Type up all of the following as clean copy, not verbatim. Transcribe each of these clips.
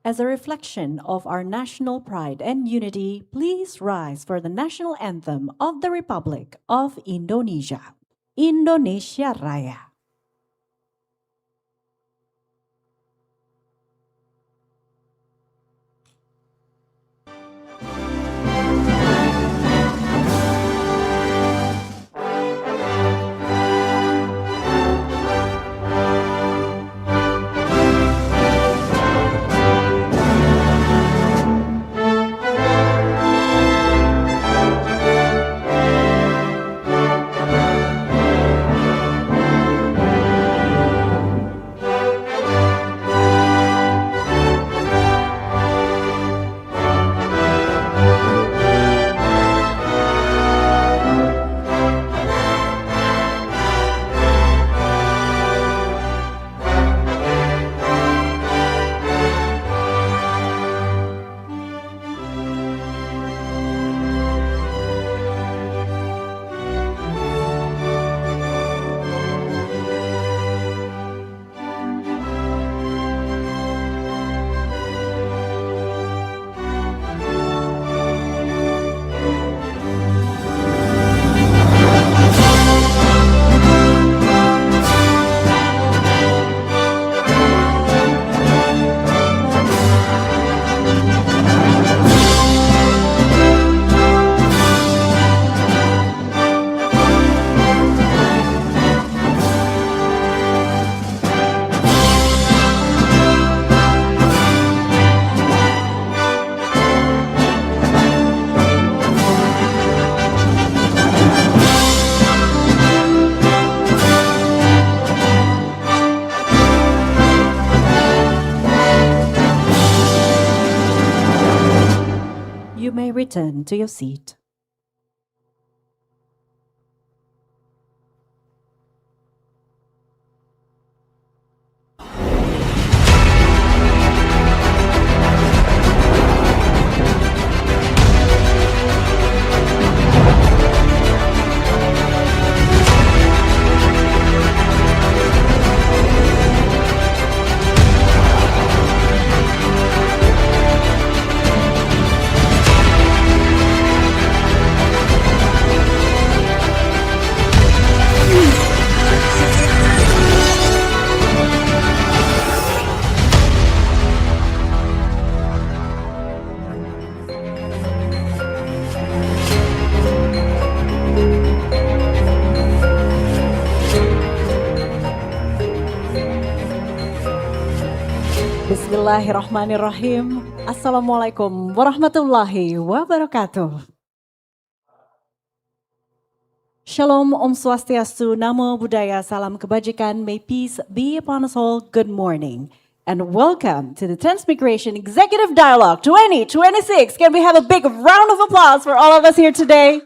As a reflection of our national pride and unity, please rise for the national anthem of the Republic of Indonesia. Indonesia Raya. You may return to your seat. Bismillahirrahmanirrahim. Assalamualaikum warahmatullahi wabarakatuh. Shalom, Om Swastiastu, Namo Buddhaya, Salam Kebajikan, may peace be upon us all. Good morning and welcome to the Transmigration Executive Dialogue 2026. Can we have a big round of applause for all of us here today?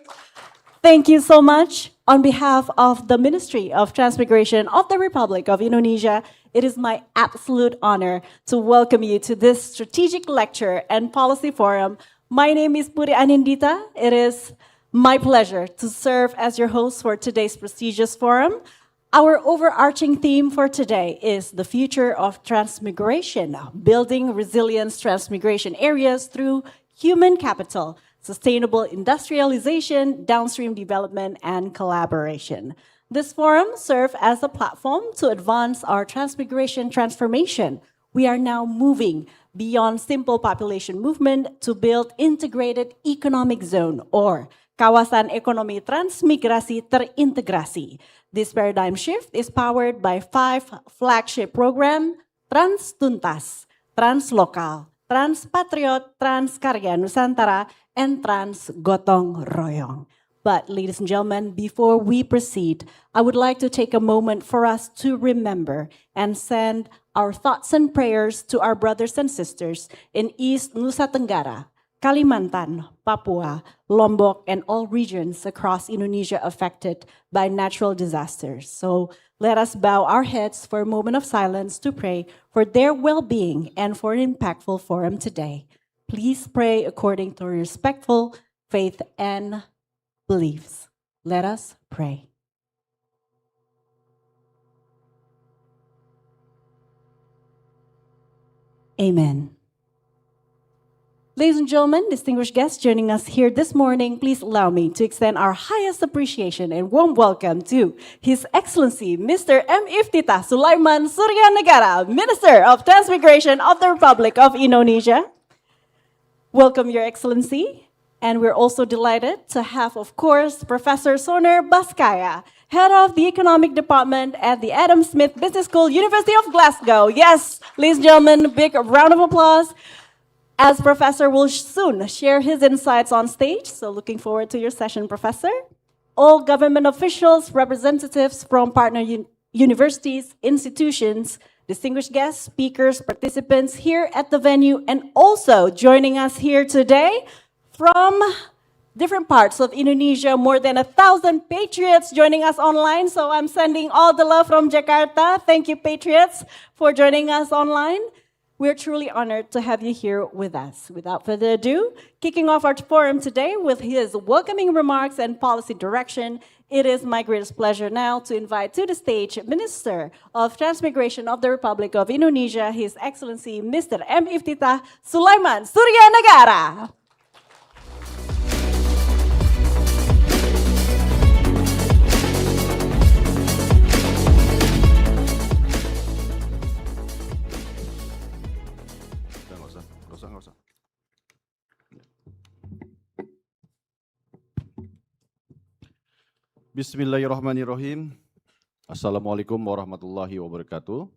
Thank you so much. On behalf of the Ministry of Transmigration of the Republic of Indonesia, it is my absolute honor to welcome you to this strategic lecture and policy forum. My name is Puri Anindita. It is my pleasure to serve as your host for today's prestigious forum. Our overarching theme for today is the future of transmigration, building resilient transmigration areas through human capital, sustainable industrialization, downstream development, and collaboration. This forum serves as a platform to advance our transmigration transformation. We are now moving beyond simple population movement to build integrated economic zone or kawasan ekonomi transmigrasi terintegrasi. This paradigm shift is powered by 5 flagship programs: Trans Tuntas, Trans Lokal, Trans Patriot, Trans Karya Nusantara, and Trans Gotong Royong. But ladies and gentlemen, before we proceed, I would like to take a moment for us to remember and send our thoughts and prayers to our brothers and sisters in East Nusa Tenggara, Kalimantan, Papua, Lombok, and all regions across Indonesia affected by natural disasters. So let us bow our heads for a moment of silence to pray for their well-being and for an impactful forum today. Please pray according to respectful faith and beliefs. Let us pray. Amen. Ladies and gentlemen, distinguished guests joining us here this morning, please allow me to extend our highest appreciation and warm welcome to His Excellency Mr. M. Iftitah Sulaiman Suryanegara, Minister of Transmigration of the Republic of Indonesia. Welcome, Your Excellency. And we're also delighted to have, of course, Professor Soner Baskaya, Head of the Economic Department at the Adam Smith Business School, University of Glasgow. Yes, ladies and gentlemen, big round of applause. As Professor will soon share his insights on stage, so looking forward to your session, Professor. All government officials, representatives from partner universities, institutions, distinguished guests, speakers, participants here at the venue, and also joining us here today from different parts of Indonesia, more than 1,000 patriots joining us online. So I'm sending all the love from Jakarta. Thank you, patriots, for joining us online. We're truly honored to have you here with us. Without further ado, kicking off our forum today with his welcoming remarks and policy direction, it is my greatest pleasure now to invite to the stage Minister of Transmigration of the Republic of Indonesia, His Excellency Mr. M. Iftitah Sulaiman Suryanegara. Bismillahirrahmanirrahim. Assalamualaikum warahmatullahi wabarakatuh.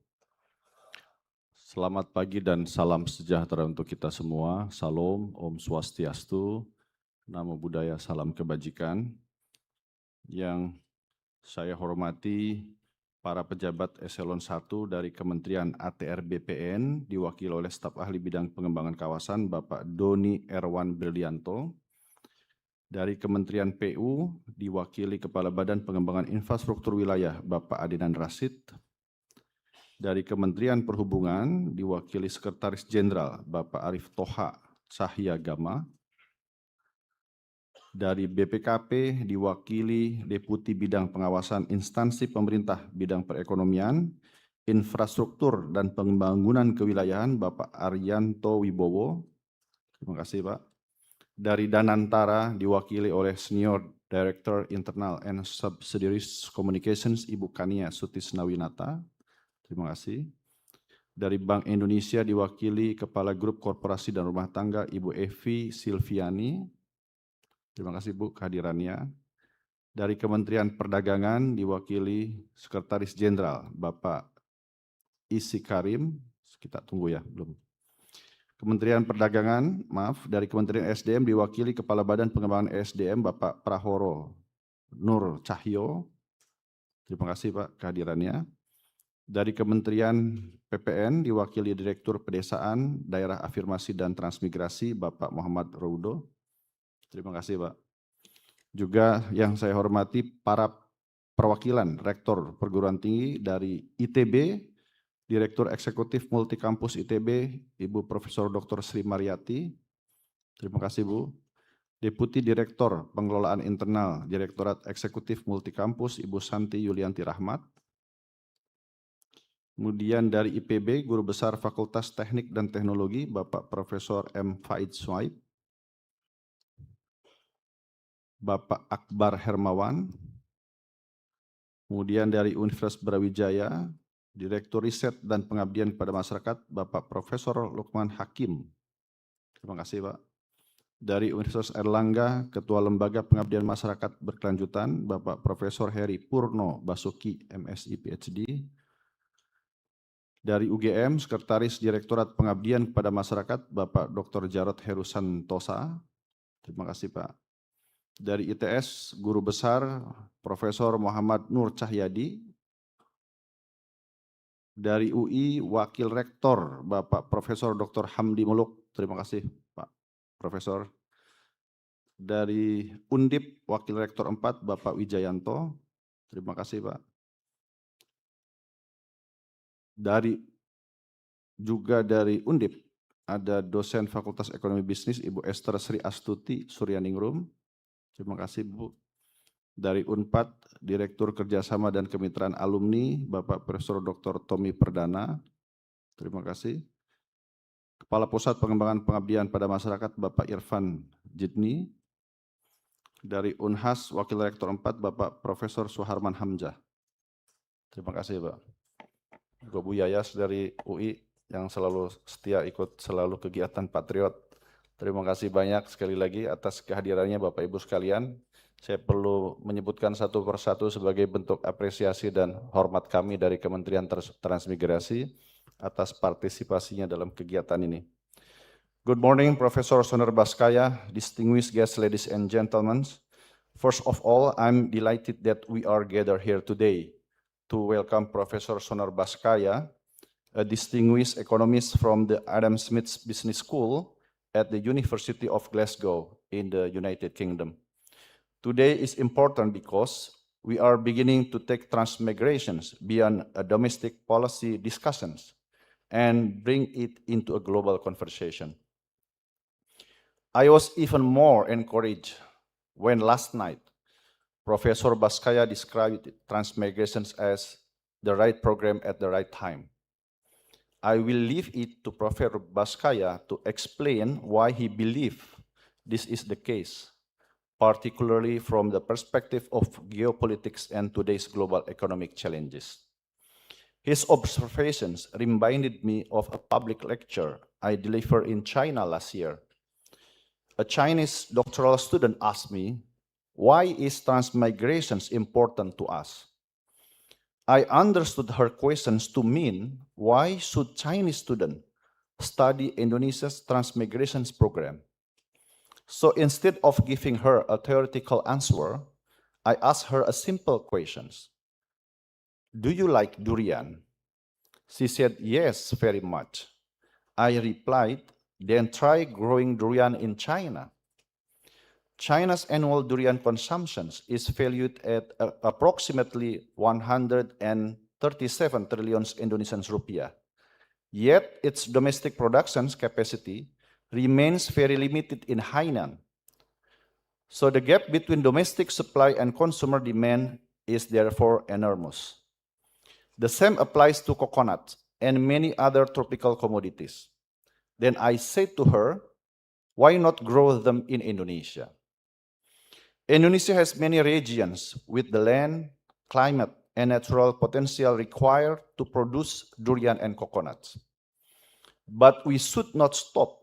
Selamat pagi dan salam sejahtera untuk kita semua. Salam, Om Swastiastu, Namo Buddhaya, salam kebajikan. Yang saya hormati para pejabat eselon 1 dari Kementerian ATR BPN, diwakili oleh staf ahli bidang pengembangan kawasan Bapak Doni Erwan Brilianto. Dari Kementerian PU, diwakili Kepala Badan Pengembangan Infrastruktur Wilayah, Bapak Adinan Rasid. Dari Kementerian Perhubungan, diwakili Sekretaris Jenderal, Bapak Arif Toha Cahyagama. Dari BPKP, diwakili Deputi Bidang Pengawasan Instansi Pemerintah Bidang Perekonomian, Infrastruktur dan Pembangunan Kewilayahan, Bapak Arianto Wibowo. Terima kasih, Pak. Dari Danantara diwakili oleh Senior Director Internal and Subsidiaries Communications Ibu Kania Sutisnawinata. Terima kasih. Dari Bank Indonesia diwakili Kepala Grup Korporasi dan Rumah Tangga Ibu Evi Silviani. Terima kasih Bu kehadirannya. Dari Kementerian Perdagangan diwakili Sekretaris Jenderal Bapak Isi Karim. Kita tunggu ya, belum. Kementerian Perdagangan, dari Kementerian SDM diwakili Kepala Badan Pengembangan SDM Bapak Prahoro Nur Cahyo. Terima kasih Pak kehadirannya. Dari Kementerian PPN diwakili Direktur Pedesaan, Daerah Afirmasi dan Transmigrasi Bapak Muhammad Roudo. Terima kasih Pak. Juga yang saya hormati para perwakilan Rektor Perguruan Tinggi dari ITB, Direktur Eksekutif Multikampus ITB, Ibu Profesor Dr. Sri Mariati. Terima kasih Bu. Deputi Direktur Pengelolaan Internal, Direktorat Eksekutif Multikampus, Ibu Santi Yulianti Rahmat. Kemudian dari IPB, Guru Besar Fakultas Teknik dan Teknologi, Bapak Profesor M. Faid Swaib. Bapak Akbar Hermawan. Kemudian dari Universitas Brawijaya, Direktur Riset dan Pengabdian kepada Masyarakat, Bapak Profesor Lukman Hakim. Terima kasih Pak. Dari Universitas Erlangga, Ketua Lembaga Pengabdian Masyarakat Berkelanjutan, Bapak Profesor Heri Purno Basuki, MSI PhD. Dari UGM, Sekretaris Direktorat Pengabdian kepada Masyarakat, Bapak Dr. Jarod Herusantosa. Terima kasih Pak. Dari ITS, Guru Besar Profesor Muhammad Nur Cahyadi. Dari UI, Wakil Rektor Bapak Profesor Dr. Hamdi Muluk. Terima kasih Pak Profesor. Dari Undip, Wakil Rektor 4 Bapak Wijayanto. Terima kasih Pak. Juga dari Undip, ada dosen Fakultas Ekonomi Bisnis Ibu Esther Sri Astuti Suryaningrum. Terima kasih Bu. Dari Unpad, Direktur Kerjasama dan Kemitraan Alumni, Bapak Profesor Dr. Tommy Perdana. Terima kasih. Kepala Pusat Pengembangan Pengabdian pada Masyarakat Bapak Irfan Jidni, dari Unhas Wakil Rektor 4 Bapak Profesor Suharman Hamzah. Terima kasih Pak. Juga Bu Yayas dari UI yang selalu setia ikut selalu kegiatan Patriot. Terima kasih banyak sekali lagi atas kehadirannya Bapak Ibu sekalian. Saya perlu menyebutkan satu persatu sebagai bentuk apresiasi dan hormat kami dari Kementerian Transmigrasi atas partisipasinya dalam kegiatan ini. Good morning, Professor Sonar Baskaya, distinguished guests, ladies and gentlemen. First of all, I'm delighted that we are gathered here today to welcome Professor Sonar Baskaya, a distinguished economist from the Adam Smith Business School at the University of Glasgow in the United Kingdom. Today is important because we are beginning to take transmigrations beyond a domestic policy discussions and bring it into a global conversation. I was even more encouraged when last night Professor Baskaya described transmigrations as the right program at the right time. I will leave it to Professor Baskaya to explain why he believes this is the case, particularly from the perspective of geopolitics and today's global economic challenges. His observations reminded me of a public lecture I delivered in China last year. A Chinese doctoral student asked me, why is transmigrations important to us? I understood her questions to mean, why should Chinese students study Indonesia's transmigrations program? So instead of giving her a theoretical answer, I asked her a simple question. Do you like durian? She said, yes, very much. I replied, then try growing durian in China. China's annual durian consumption is valued at approximately 137 trillion Indonesian rupiah. Yet its domestic production capacity remains very limited in Hainan. So the gap between domestic supply and consumer demand is therefore enormous. The same applies to coconut and many other tropical commodities. Then I said to her, why not grow them in Indonesia? Indonesia has many regions with the land, climate, and natural potential required to produce durian and coconuts. But we should not stop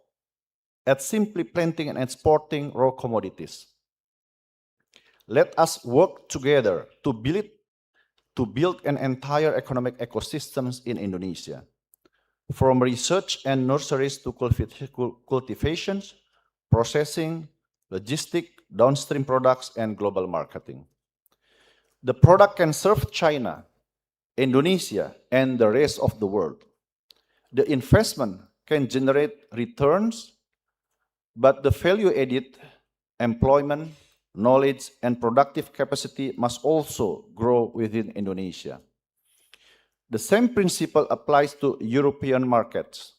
at simply planting and exporting raw commodities. Let us work together to build an entire economic ecosystems in Indonesia, from research and nurseries to cultivations, processing, logistics, downstream products, and global marketing. The product can serve China, Indonesia, and the rest of the world. The investment can generate returns, but the value added, employment, knowledge, and productive capacity must also grow within Indonesia. The same principle applies to European markets.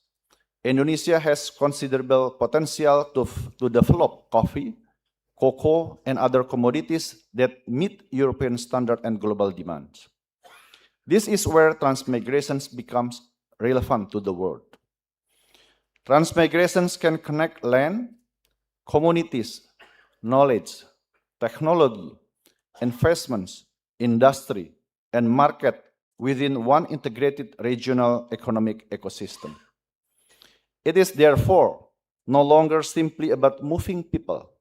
Indonesia has considerable potential to develop coffee, cocoa, and other commodities that meet European standard and global demands. This is where transmigrations becomes relevant to the world. Transmigrations can connect land, communities, knowledge, technology, investments, industry, and market within one integrated regional economic ecosystem. It is therefore no longer simply about moving people.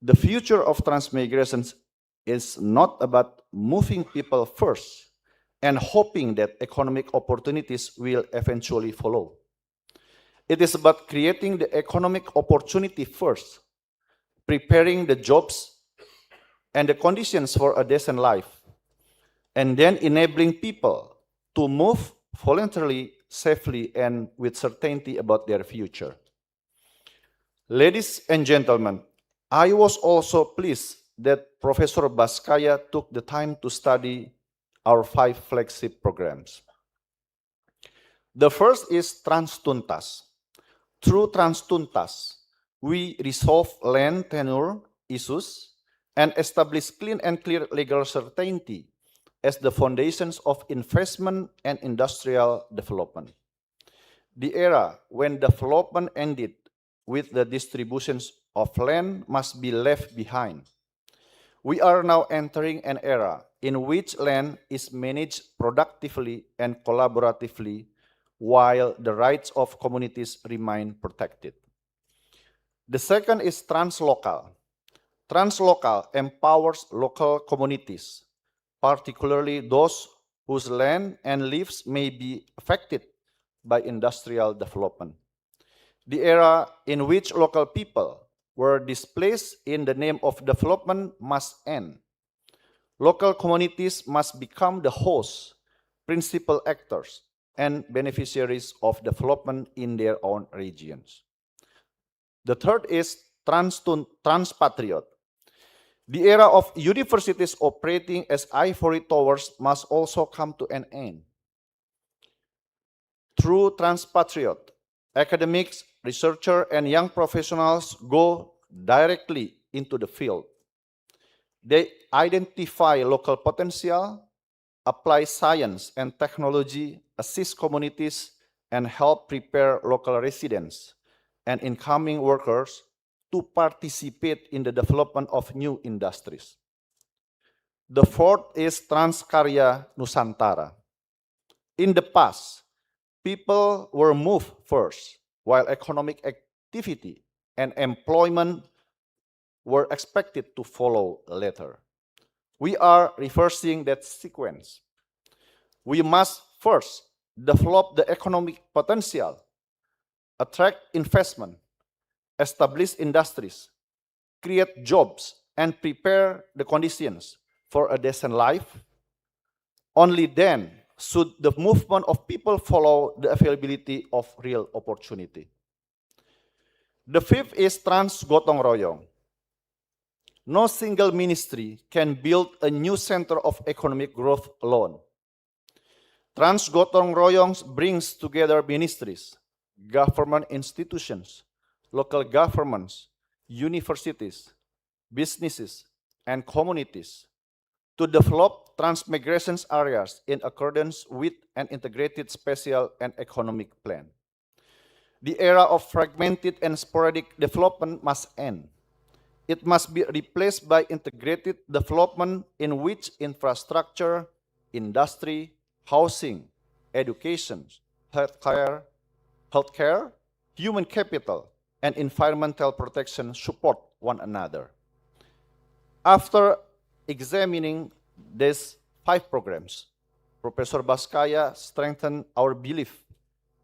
The future of transmigrations is not about moving people first and hoping that economic opportunities will eventually follow. It is about creating the economic opportunity first, preparing the jobs and the conditions for a decent life, and then enabling people to move voluntarily, safely, and with certainty about their future. Ladies and gentlemen, I was also pleased that Professor Baskaya took the time to study our 5 flagship programs. The first is Transtuntas. Through Transtuntas, we resolve land tenure issues and establish clean and clear legal certainty as the foundations of investment and industrial development. The era when development ended with the distributions of land must be left behind. We are now entering an era in which land is managed productively and collaboratively while the rights of communities remain protected. The second is translocal. Translocal empowers local communities, particularly those whose land and lives may be affected by industrial development. The era in which local people were displaced in the name of development must end. Local communities must become the hosts, principal actors, and beneficiaries of development in their own regions. The third is transpatriot. The era of universities operating as ivory towers must also come to an end. Through transpatriot, academics, researchers, and young professionals go directly into the field. They identify local potential, apply science and technology, assist communities, and help prepare local residents and incoming workers to participate in the development of new industries. The fourth is Transkarya Nusantara. In the past, people were moved first, while economic activity and employment were expected to follow later. We are reversing that sequence. We must first develop the economic potential, attract investment, establish industries, create jobs, and prepare the conditions for a decent life. Only then should the movement of people follow the availability of real opportunity. The fifth is trans gotong royong. No single ministry can build a new center of economic growth alone. Trans gotong royong brings together ministries, government institutions, local governments, universities, businesses, and communities to develop transmigration areas in accordance with an integrated spatial and economic plan. The era of fragmented and sporadic development must end. It must be replaced by integrated development in which infrastructure, industry, housing, education, healthcare, human capital, and environmental protection support one another. After examining these 5 programs, Professor Baskaya strengthened our belief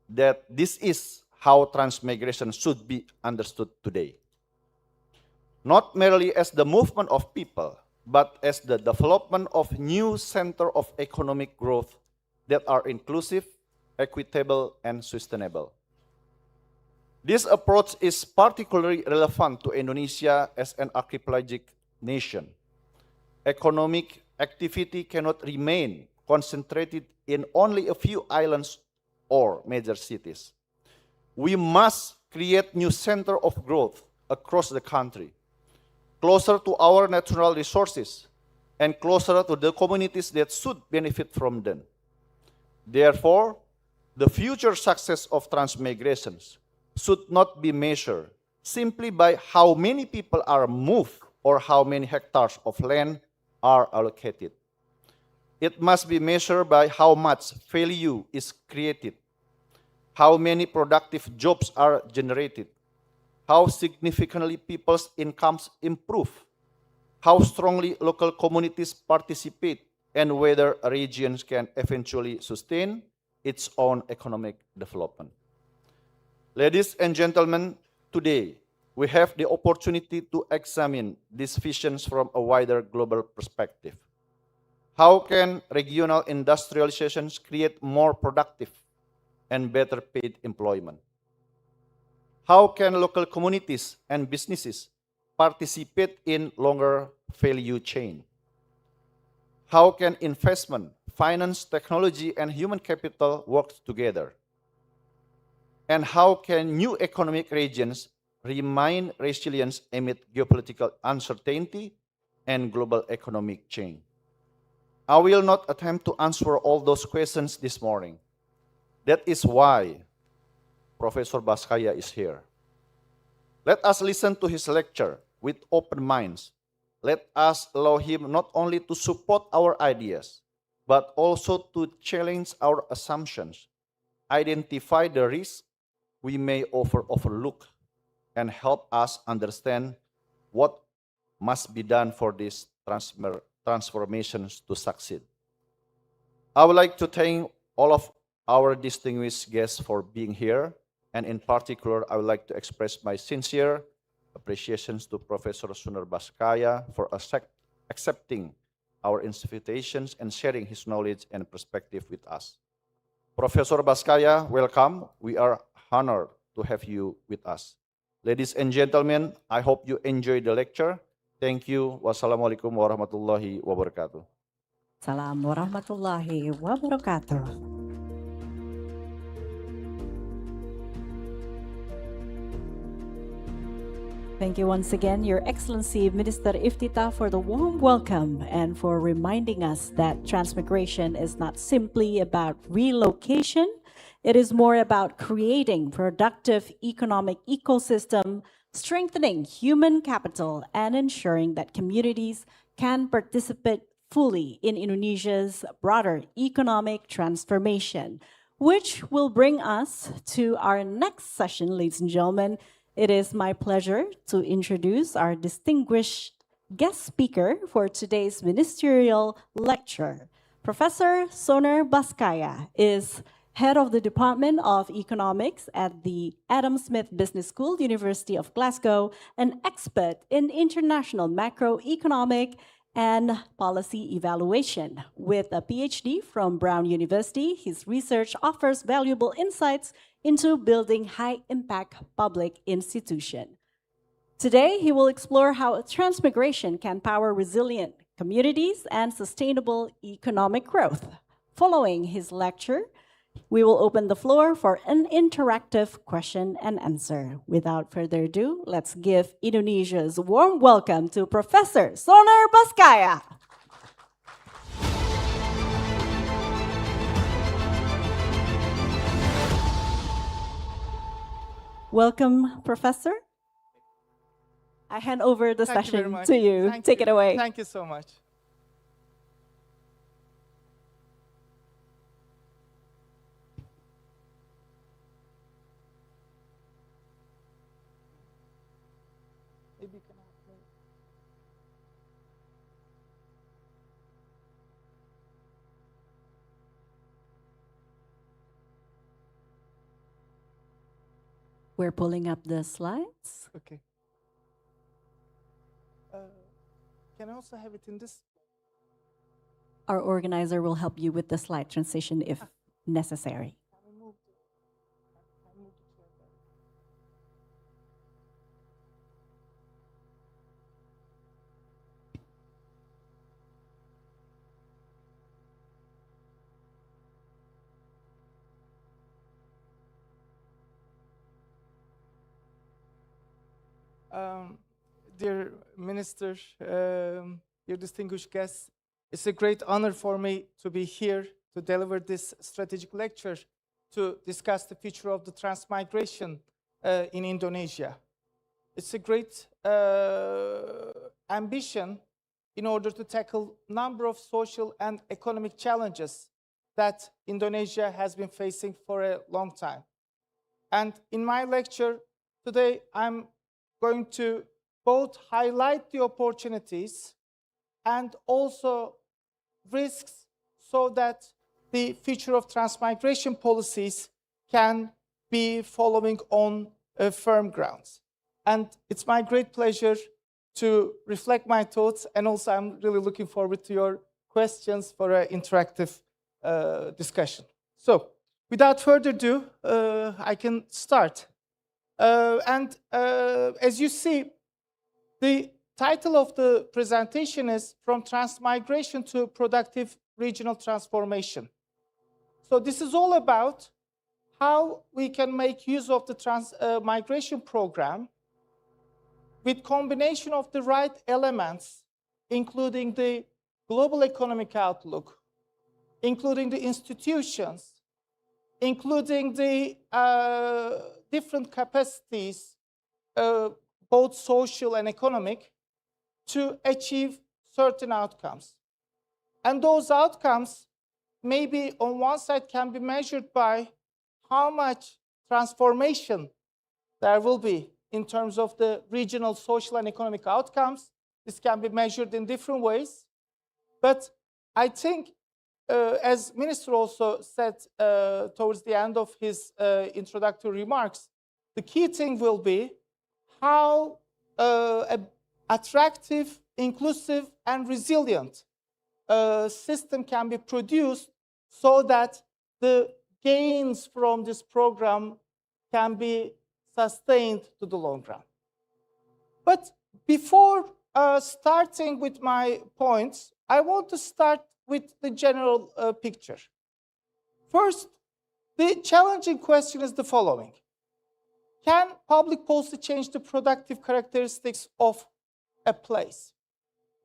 that this is how transmigration should be understood today. Not merely as the movement of people, but as the development of new center of economic growth that are inclusive, equitable, and sustainable. This approach is particularly relevant to Indonesia as an archipelagic nation. Economic activity cannot remain concentrated in only a few islands or major cities. We must create new centers of growth across the country, closer to our natural resources and closer to the communities that should benefit from them. Therefore, the future success of transmigrations should not be measured simply by how many people are moved or how many hectares of land are allocated. It must be measured by how much value is created, how many productive jobs are generated, how significantly people's incomes improve, how strongly local communities participate, and whether regions can eventually sustain its own economic development. Ladies and gentlemen, today we have the opportunity to examine these visions from a wider global perspective. How can regional industrializations create more productive and better paid employment? How can local communities and businesses participate in longer value chain? How can investment, finance, technology, and human capital work together? And how can new economic regions remain resilient amid geopolitical uncertainty and global economic change? I will not attempt to answer all those questions this morning. That is why Professor Baskaya is here. Let us listen to his lecture with open minds. Let us allow him not only to support our ideas, but also to challenge our assumptions, identify the risks we may overlook, and help us understand what must be done for these transformations to succeed. I would like to thank all of our distinguished guests for being here, and in particular, I would like to express my sincere appreciations to Professor Sunar Baskaya for accepting our invitations and sharing his knowledge and perspective with us. Professor Baskaya, welcome. We are honored to have you with us. Ladies and gentlemen, I hope you enjoy the lecture. Thank you. Wassalamualaikum warahmatullahi wabarakatuh. Salam warahmatullahi wabarakatuh. Thank you once again, Your Excellency Minister Iftita, for the warm welcome and for reminding us that transmigration is not simply about relocation. It is more about creating productive economic ecosystem, strengthening human capital, and ensuring that communities can participate fully in Indonesia's broader economic transformation, which will bring us to our next session, ladies and gentlemen. It is my pleasure to introduce our distinguished guest speaker for today's ministerial lecture. Professor Soner Baskaya is head of the Department of Economics at the Adam Smith Business School, University of Glasgow, an expert in international macroeconomic and policy evaluation. With a PhD from Brown University, his research offers valuable insights into building high-impact public institutions. Today, he will explore how transmigration can power resilient communities and sustainable economic growth. Following his lecture, we will open the floor for an interactive question and answer. Without further ado, let's give Indonesia's warm welcome to Professor Soner Baskaya. Welcome, Professor. I hand over the session to you. Take it away. Thank you so much. We're pulling up the slides. Okay. Can I also have it in this? Our organizer will help you with the slide transition if necessary. Dear Minister, dear distinguished guests, it's a great honor for me to be here to deliver this strategic lecture to discuss the future of the transmigration in Indonesia. It's a great ambition in order to tackle a number of social and economic challenges that Indonesia has been facing for a long time. And in my lecture today, I'm going to both highlight the opportunities and also risks so that the future of transmigration policies can be following on firm grounds. And it's my great pleasure to reflect my thoughts, and also I'm really looking forward to your questions for an interactive discussion. So, without further ado, I can start. As you see, the title of the presentation is From Transmigration to Productive Regional Transformation. So this is all about how we can make use of the transmigration program with combination of the right elements, including the global economic outlook, including the institutions, including the different capacities, both social and economic, to achieve certain outcomes. And those outcomes maybe on one side can be measured by how much transformation there will be in terms of the regional social and economic outcomes. This can be measured in different ways. But I think, as Minister also said towards the end of his introductory remarks, the key thing will be how attractive, inclusive, and resilient system can be produced so that the gains from this program can be sustained to the long run. But before starting with my points, I want to start with the general picture. First, the challenging question is the following. Can public policy change the productive characteristics of a place?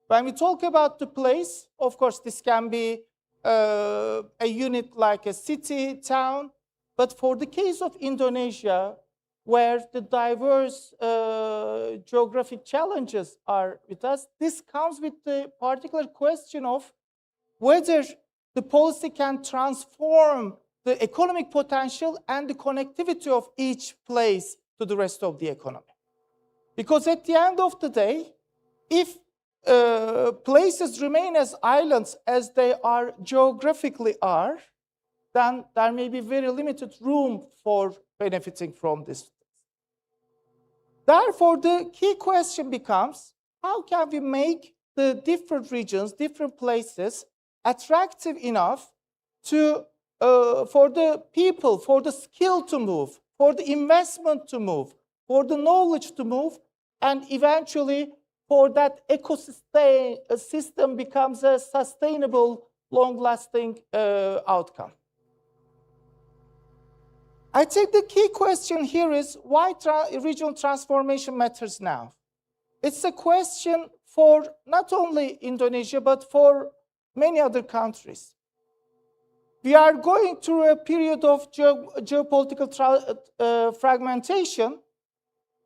When we talk about the place, of course, this can be a unit like a city, town, but for the case of Indonesia, where the diverse geographic challenges are with us, this comes with the particular question of whether the policy can transform the economic potential and the connectivity of each place to the rest of the economy. Because at the end of the day, if places remain as islands as they are geographically are, then there may be very limited room for benefiting from this. Therefore, the key question becomes, how can we make the different regions, different places, attractive enough to, for the people, for the skill to move, for the investment to move, for the knowledge to move, and eventually for that ecosystem becomes a sustainable, long-lasting outcome. I think the key question here is why regional transformation matters now. It's a question for not only Indonesia, but for many other countries. We are going through a period of geopolitical fragmentation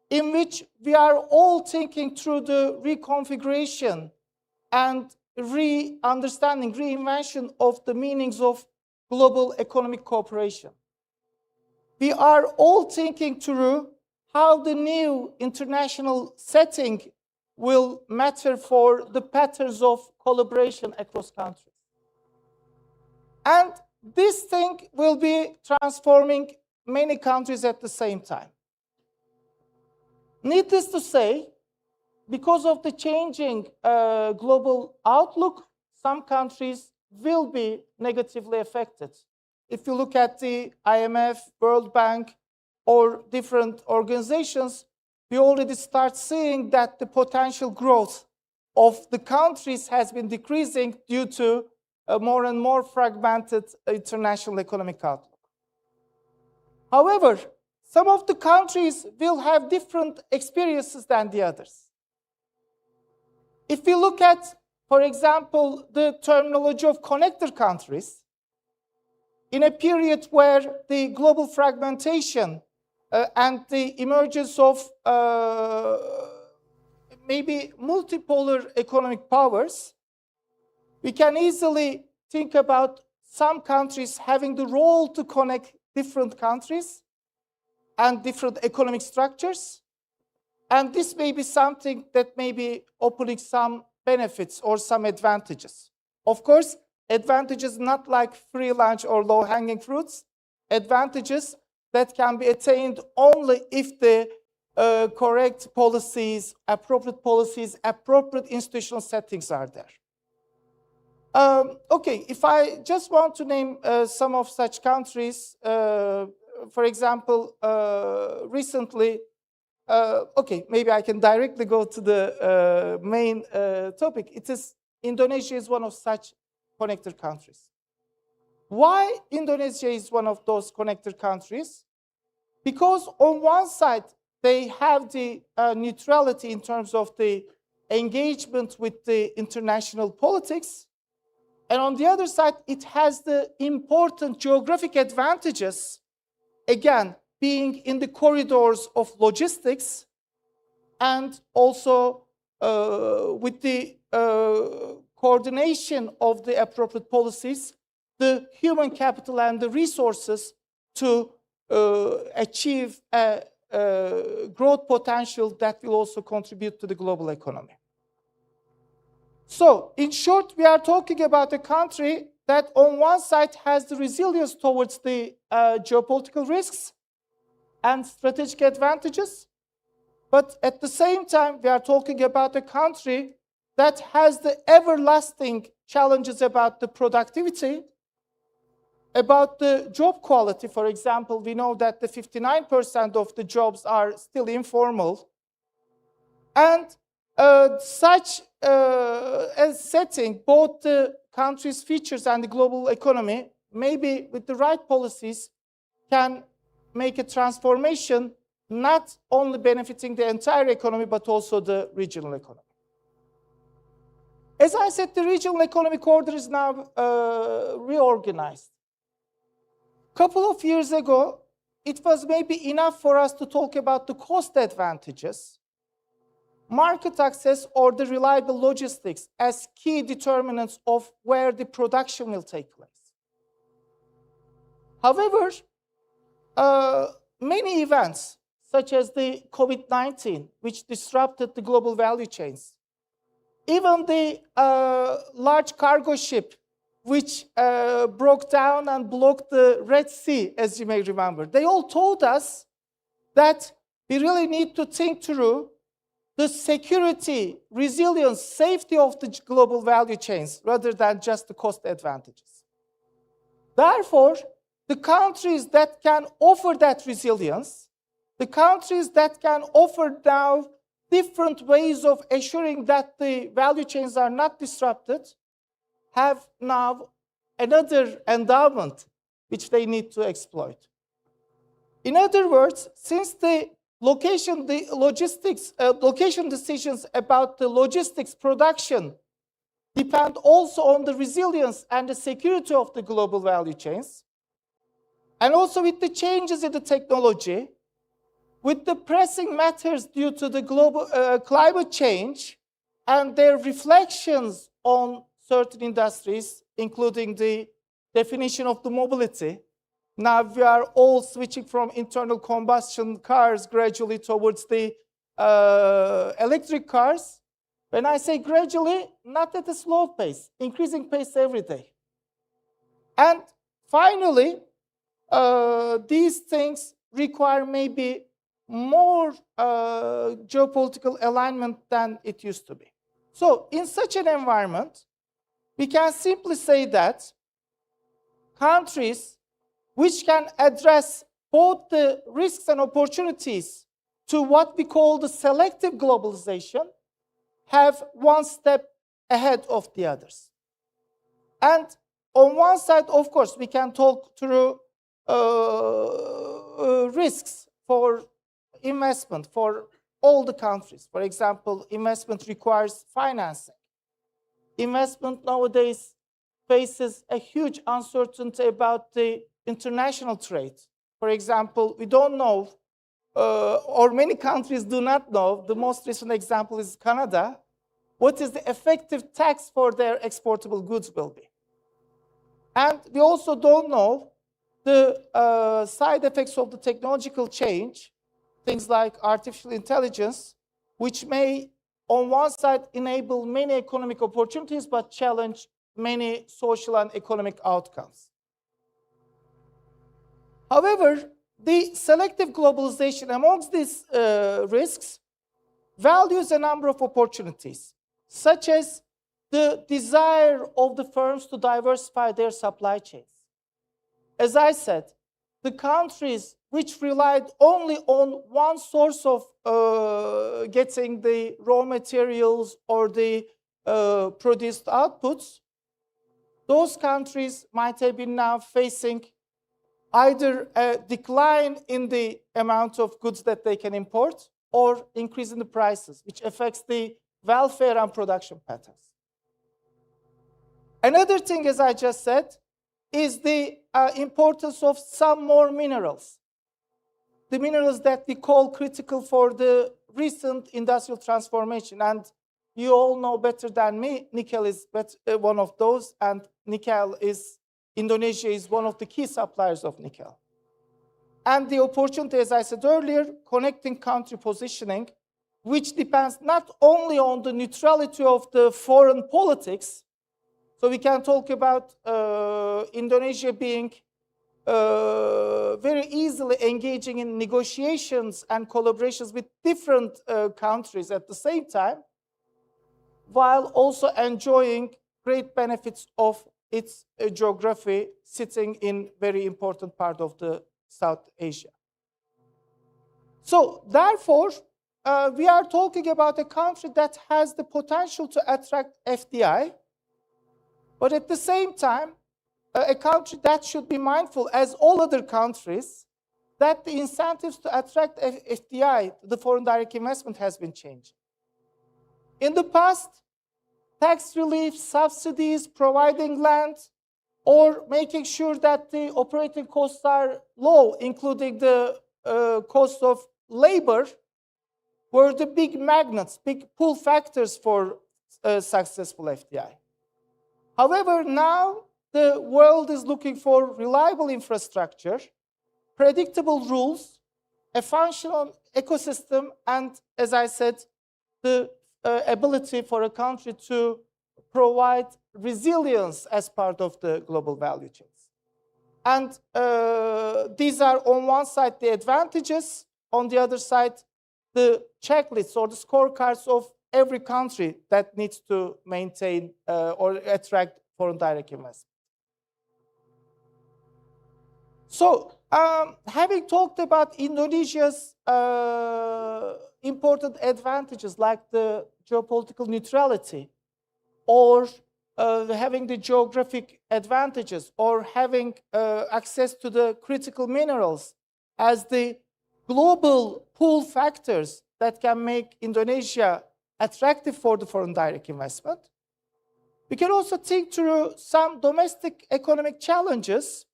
in which we are all thinking through the reconfiguration and re-understanding, reinvention of the meanings of global economic cooperation. We are all thinking through how the new international setting will matter for the patterns of collaboration across countries. And this thing will be transforming many countries at the same time. Needless to say, because of the changing global outlook, some countries will be negatively affected. If you look at the IMF, World Bank, or different organizations, we already start seeing that the potential growth of the countries has been decreasing due to a more and more fragmented international economic outlook. However, some of the countries will have different experiences than the others. If we look at, for example, the terminology of connector countries, in a period where the global fragmentation and the emergence of maybe multipolar economic powers, we can easily think about some countries having the role to connect different countries and different economic structures. And this may be something that may be opening some benefits or some advantages. Of course, advantages not like free lunch or low-hanging fruits, advantages that can be attained only if the correct policies, appropriate institutional settings are there. Okay, if I just want to name some of such countries, for example, recently, okay, maybe I can directly go to the main topic. It is Indonesia is one of such connector countries. Why Indonesia is one of those connector countries? Because on one side, they have the neutrality in terms of the engagement with the international politics. And on the other side, it has the important geographic advantages, again, being in the corridors of logistics and also with the coordination of the appropriate policies, the human capital and the resources to achieve a growth potential that will also contribute to the global economy. So, in short, we are talking about a country that on one side has the resilience towards the geopolitical risks and strategic advantages, but at the same time, we are talking about a country that has the everlasting challenges about the productivity, about the job quality. For example, we know that the 59% of the jobs are still informal. And such a setting, both the country's features and the global economy, maybe with the right policies, can make a transformation, not only benefiting the entire economy, but also the regional economy. As I said, the regional economic order is now reorganized. A couple of years ago, it was maybe enough for us to talk about the cost advantages, market access, or the reliable logistics as key determinants of where the production will take place. However, many events, such as the COVID-19, which disrupted the global value chains, even the large cargo ship, which broke down and blocked the Red Sea, as you may remember, they all told us that we really need to think through the security, resilience, safety of the global value chains rather than just the cost advantages. Therefore, the countries that can offer that resilience, the countries that can offer now different ways of assuring that the value chains are not disrupted, have now another endowment which they need to exploit. In other words, since the location decisions about the logistics production depend also on the resilience and the security of the global value chains, and also with the changes in the technology, with the pressing matters due to the global climate change and their reflections on certain industries, including the definition of the mobility. Now we are all switching from internal combustion cars gradually towards the electric cars. When I say gradually, not at a slow pace, increasing pace every day. And finally, these things require maybe more geopolitical alignment than it used to be. So in such an environment, we can simply say that countries which can address both the risks and opportunities to what we call the selective globalization have one step ahead of the others. And on one side, of course, we can talk through risks for investment for all the countries. For example, investment requires financing. Investment nowadays faces a huge uncertainty about the international trade. For example, we don't know, or many countries do not know, the most recent example is Canada, what is the effective tax for their exportable goods will be. And we also don't know the side effects of the technological change, things like artificial intelligence, which may, on one side, enable many economic opportunities, but challenge many social and economic outcomes. However, the selective globalization amongst these risks values a number of opportunities, such as the desire of the firms to diversify their supply chains. As I said, the countries which relied only on one source of getting the raw materials or the produced outputs, those countries might have been now facing either a decline in the amount of goods that they can import or increase in the prices, which affects the welfare and production patterns. Another thing, as I just said, is the importance of some more minerals. The minerals that we call critical for the recent industrial transformation. And you all know better than me, nickel is one of those, and Indonesia is one of the key suppliers of nickel. And the opportunity, as I said earlier, connecting country positioning, which depends not only on the neutrality of the foreign politics. So we can talk about Indonesia being very easily engaging in negotiations and collaborations with different countries at the same time, while also enjoying great benefits of its geography sitting in very important part of the South Asia. So therefore, we are talking about a country that has the potential to attract FDI, but at the same time, a country that should be mindful, as all other countries, that the incentives to attract FDI, the foreign direct investment, has been changed. In the past, tax relief, subsidies, providing land, or making sure that the operating costs are low, including the cost of labor, were the big magnets, big pull factors for successful FDI. However, now the world is looking for reliable infrastructure, predictable rules, a functional ecosystem, and, as I said, the ability for a country to provide resilience as part of the global value chains. And these are, on one side, the advantages, on the other side, the checklists or the scorecards of every country that needs to maintain or attract foreign direct investment. So, having talked about Indonesia's important advantages like the geopolitical neutrality, or having the geographic advantages, or having access to the critical minerals as the global pull factors that can make Indonesia attractive for the foreign direct investment, we can also think through some domestic economic challenges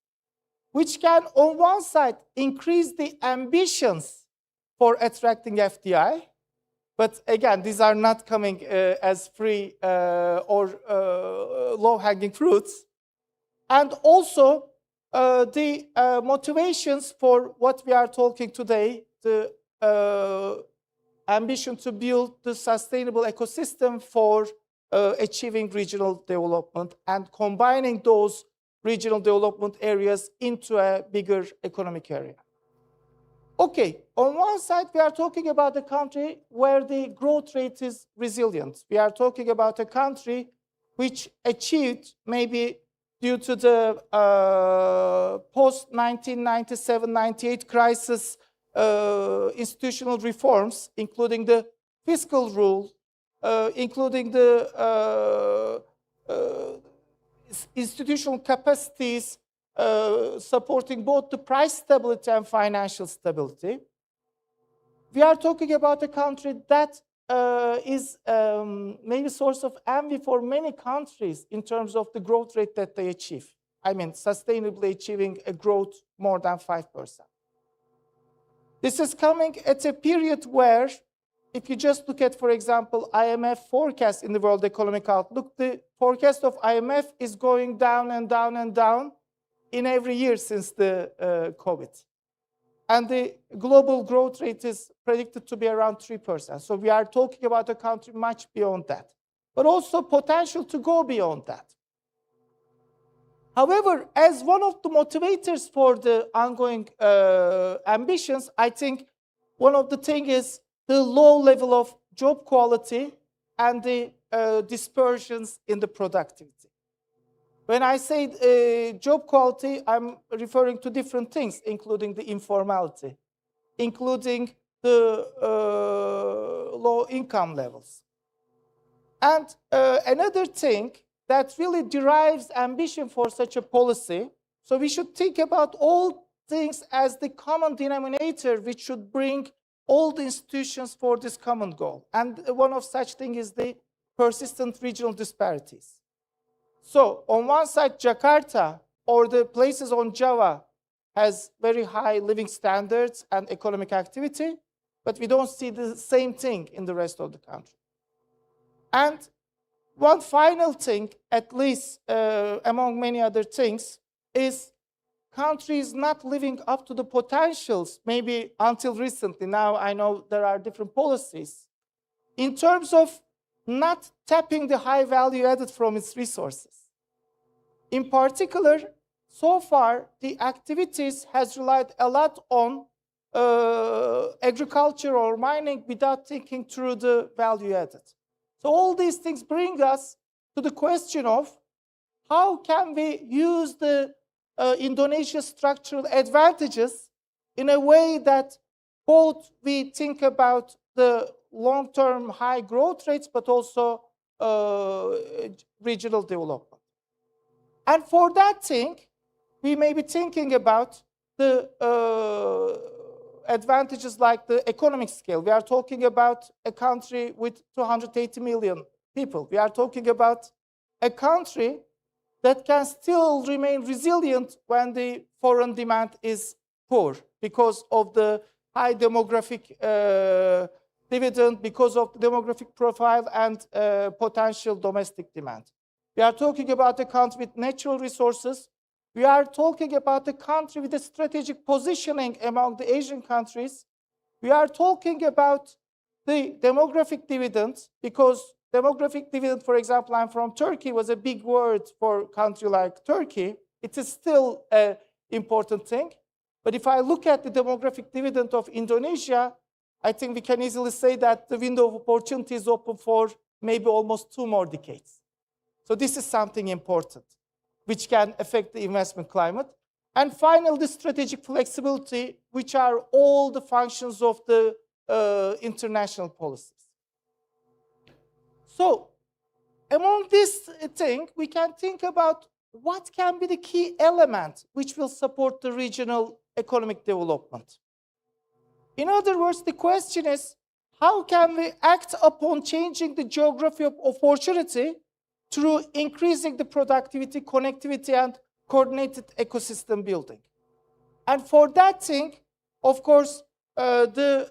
which can, on one side, increase the ambitions for attracting FDI. But again, these are not coming as free or low-hanging fruits. And also, the motivations for what we are talking today, the ambition to build the sustainable ecosystem for achieving regional development and combining those regional development areas into a bigger economic area. Okay, on one side, we are talking about a country where the growth rate is resilient. We are talking about a country which achieved, maybe due to the post-1997-98 crisis, institutional reforms, including the fiscal rule, including the institutional capacities supporting both the price stability and financial stability. We are talking about a country that is maybe a source of envy for many countries in terms of the growth rate that they achieve. I mean, sustainably achieving a growth more than 5%. This is coming at a period where, if you just look at, for example, IMF forecast in the World Economic Outlook, the forecast of IMF is going down and down and down in every year since the COVID. And the global growth rate is predicted to be around 3%. So we are talking about a country much beyond that, but also potential to go beyond that. However, as one of the motivators for the ongoing ambitions, I think one of the things is the low level of job quality and the dispersions in the productivity. When I say job quality, I'm referring to different things, including the informality, including the low income levels. And another thing that really derives ambition for such a policy, so we should think about all things as the common denominator which should bring all the institutions for this common goal. And one of such things is the persistent regional disparities. So on one side, Jakarta or the places on Java has very high living standards and economic activity, but we don't see the same thing in the rest of the country. And one final thing, at least among many other things, is countries not living up to the potentials, maybe until recently. Now I know there are different policies, in terms of not tapping the high value added from its resources. In particular, so far, the activities has relied a lot on agriculture or mining without thinking through the value added. So all these things bring us to the question of how can we use the Indonesia's structural advantages in a way that both we think about the long-term high growth rates, but also regional development. And for that thing, we may be thinking about the advantages like the economic scale. We are talking about a country with 280 million people. We are talking about a country that can still remain resilient when the foreign demand is poor because of the high demographic dividend, because of the demographic profile and potential domestic demand. We are talking about a country with natural resources. We are talking about a country with a strategic positioning among the Asian countries. We are talking about the demographic dividends, because demographic dividend, for example, I'm from Turkey, was a big word for a country like Turkey. It is still an important thing. But if I look at the demographic dividend of Indonesia, I think we can easily say that the window of opportunity is open for maybe almost 2 more decades. So this is something important, which can affect the investment climate. And finally, the strategic flexibility, which are all the functions of the international policies. So among this thing, we can think about what can be the key element which will support the regional economic development. In other words, the question is, how can we act upon changing the geography of opportunity through increasing the productivity, connectivity, and coordinated ecosystem building? And for that thing, of course, the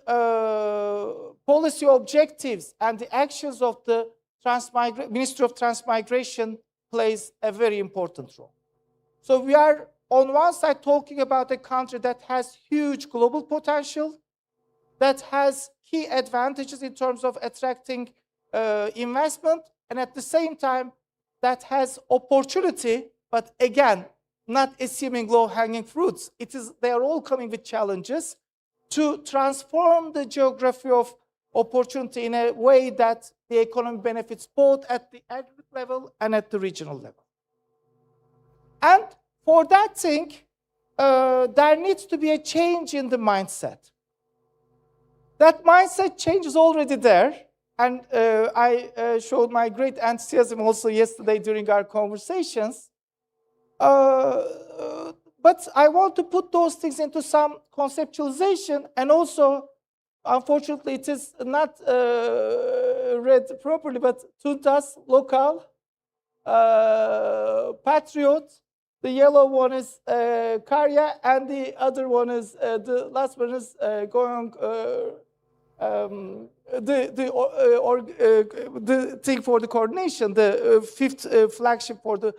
policy objectives and the actions of the Ministry of Transmigration plays a very important role. So we are, on one side, talking about a country that has huge global potential, that has key advantages in terms of attracting investment, and at the same time, that has opportunity, but again, not assuming low-hanging fruits. They are all coming with challenges to transform the geography of opportunity in a way that the economy benefits both at the aggregate level and at the regional level. And for that thing, there needs to be a change in the mindset. That mindset change is already there. And I showed my great enthusiasm also yesterday during our conversations. But I want to put those things into some conceptualization, and also, unfortunately, it is not read properly, but Tuntas, local, patriot, the yellow one is Karya, and the other one is, the last one is going, the thing for the coordination, the fifth flagship for the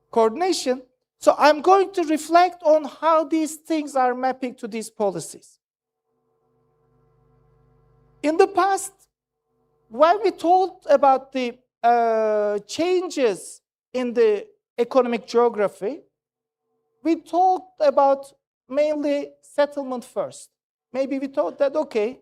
coordination. So I'm going to reflect on how these things are mapping to these policies. In the past, when we talked about the changes in the economic geography, we talked about mainly settlement first. Maybe we thought that, okay,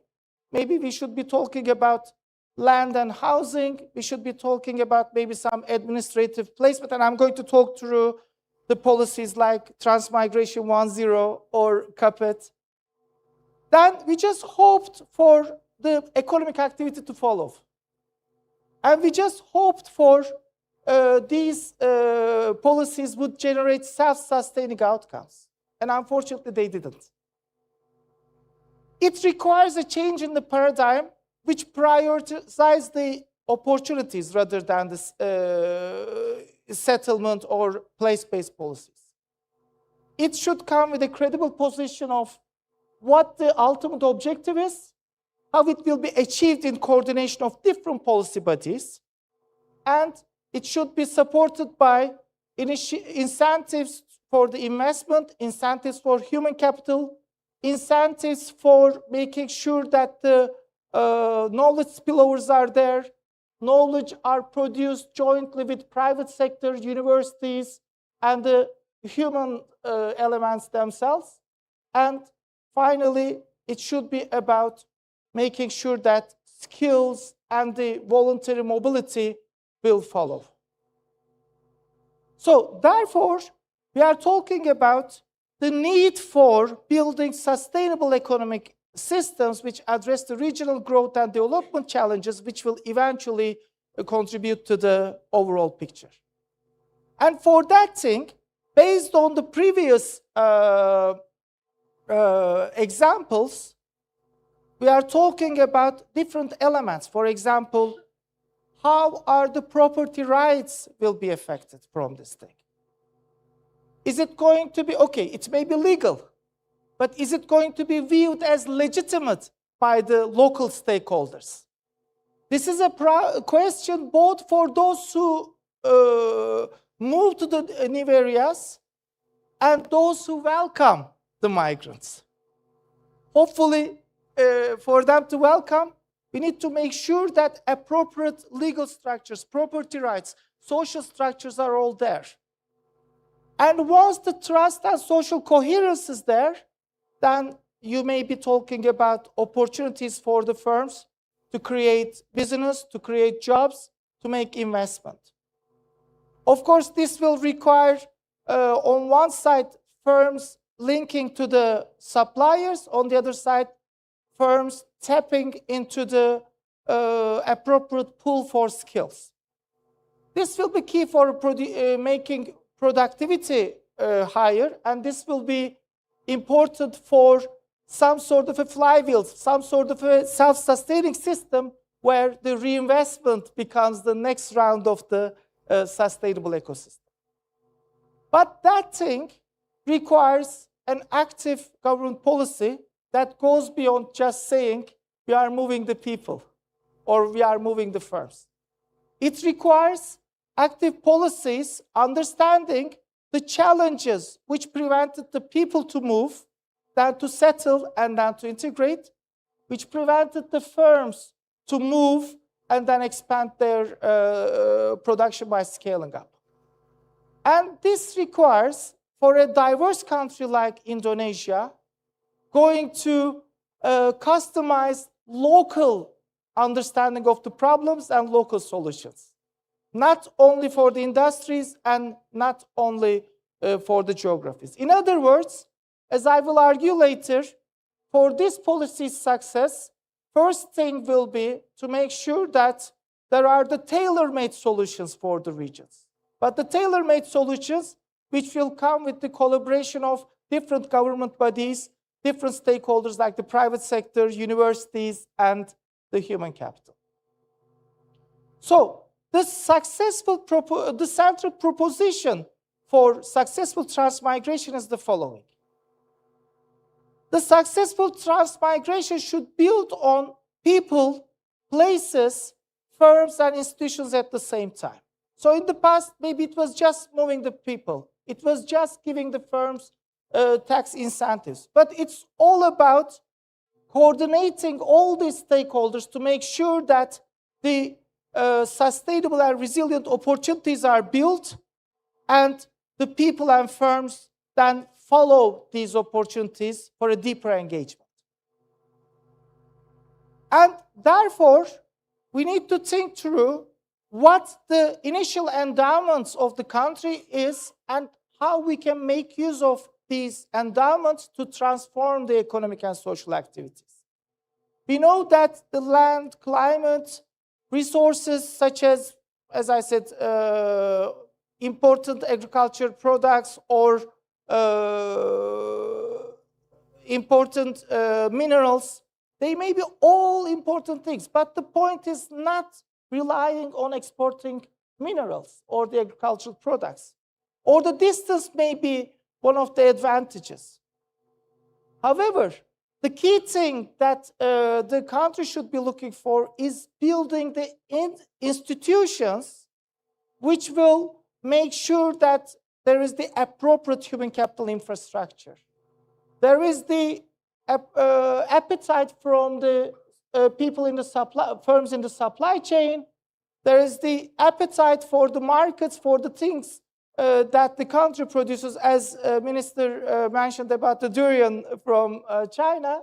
maybe we should be talking about land and housing. We should be talking about maybe some administrative placement. And I'm going to talk through the policies like Transmigration 1.0 or CAPET. Then we just hoped for the economic activity to follow. And we just hoped for these policies would generate self-sustaining outcomes. And unfortunately, they didn't. It requires a change in the paradigm which prioritizes the opportunities rather than the settlement or place-based policies. It should come with a credible position of what the ultimate objective is, how it will be achieved in coordination of different policy bodies, and it should be supported by incentives for the investment, incentives for human capital, incentives for making sure that the knowledge spillovers are there, knowledge are produced jointly with private sector, universities, and the human elements themselves. And finally, it should be about making sure that skills and the voluntary mobility will follow. So therefore, we are talking about the need for building sustainable economic systems which address the regional growth and development challenges, which will eventually contribute to the overall picture. And for that thing, based on the previous examples, we are talking about different elements. For example, how are the property rights will be affected from this thing? Is it going to be, okay, it may be legal, but is it going to be viewed as legitimate by the local stakeholders? This is a question both for those who move to the new areas and those who welcome the migrants. Hopefully, for them to welcome, we need to make sure that appropriate legal structures, property rights, social structures are all there. And once the trust and social coherence is there, then you may be talking about opportunities for the firms to create business, to create jobs, to make investment. Of course, this will require, on one side, firms linking to the suppliers, on the other side, firms tapping into the appropriate pool for skills. This will be key for making productivity higher, and this will be important for some sort of a flywheel, some sort of a self-sustaining system where the reinvestment becomes the next round of the sustainable ecosystem. But that thing requires an active government policy that goes beyond just saying we are moving the people or we are moving the firms. It requires active policies understanding the challenges which prevented the people to move, then to settle and then to integrate, which prevented the firms to move and then expand their production by scaling up. And this requires, for a diverse country like Indonesia, going to customize local understanding of the problems and local solutions. Not only for the industries and not only for the geographies. In other words, as I will argue later, for this policy's success, first thing will be to make sure that there are the tailor-made solutions for the regions. But the tailor-made solutions which will come with the collaboration of different government bodies, different stakeholders like the private sector, universities, and the human capital. So, the central proposition for successful transmigration is the following. The successful transmigration should build on people, places, firms, and institutions at the same time. So in the past, maybe it was just moving the people. It was just giving the firms tax incentives. But it's all about coordinating all these stakeholders to make sure that the sustainable and resilient opportunities are built, and the people and firms then follow these opportunities for a deeper engagement. And therefore, we need to think through what the initial endowments of the country is and how we can make use of these endowments to transform the economic and social activities. We know that the land, climate, resources such as I said, important agriculture products or important minerals, they may be all important things, but the point is not relying on exporting minerals or the agricultural products. Or the distance may be one of the advantages. However, the key thing that the country should be looking for is building the institutions which will make sure that there is the appropriate human capital infrastructure. There is the appetite from the people in the firms in the supply chain. There is the appetite for the markets, for the things that the country produces, as Minister mentioned about the durian from China.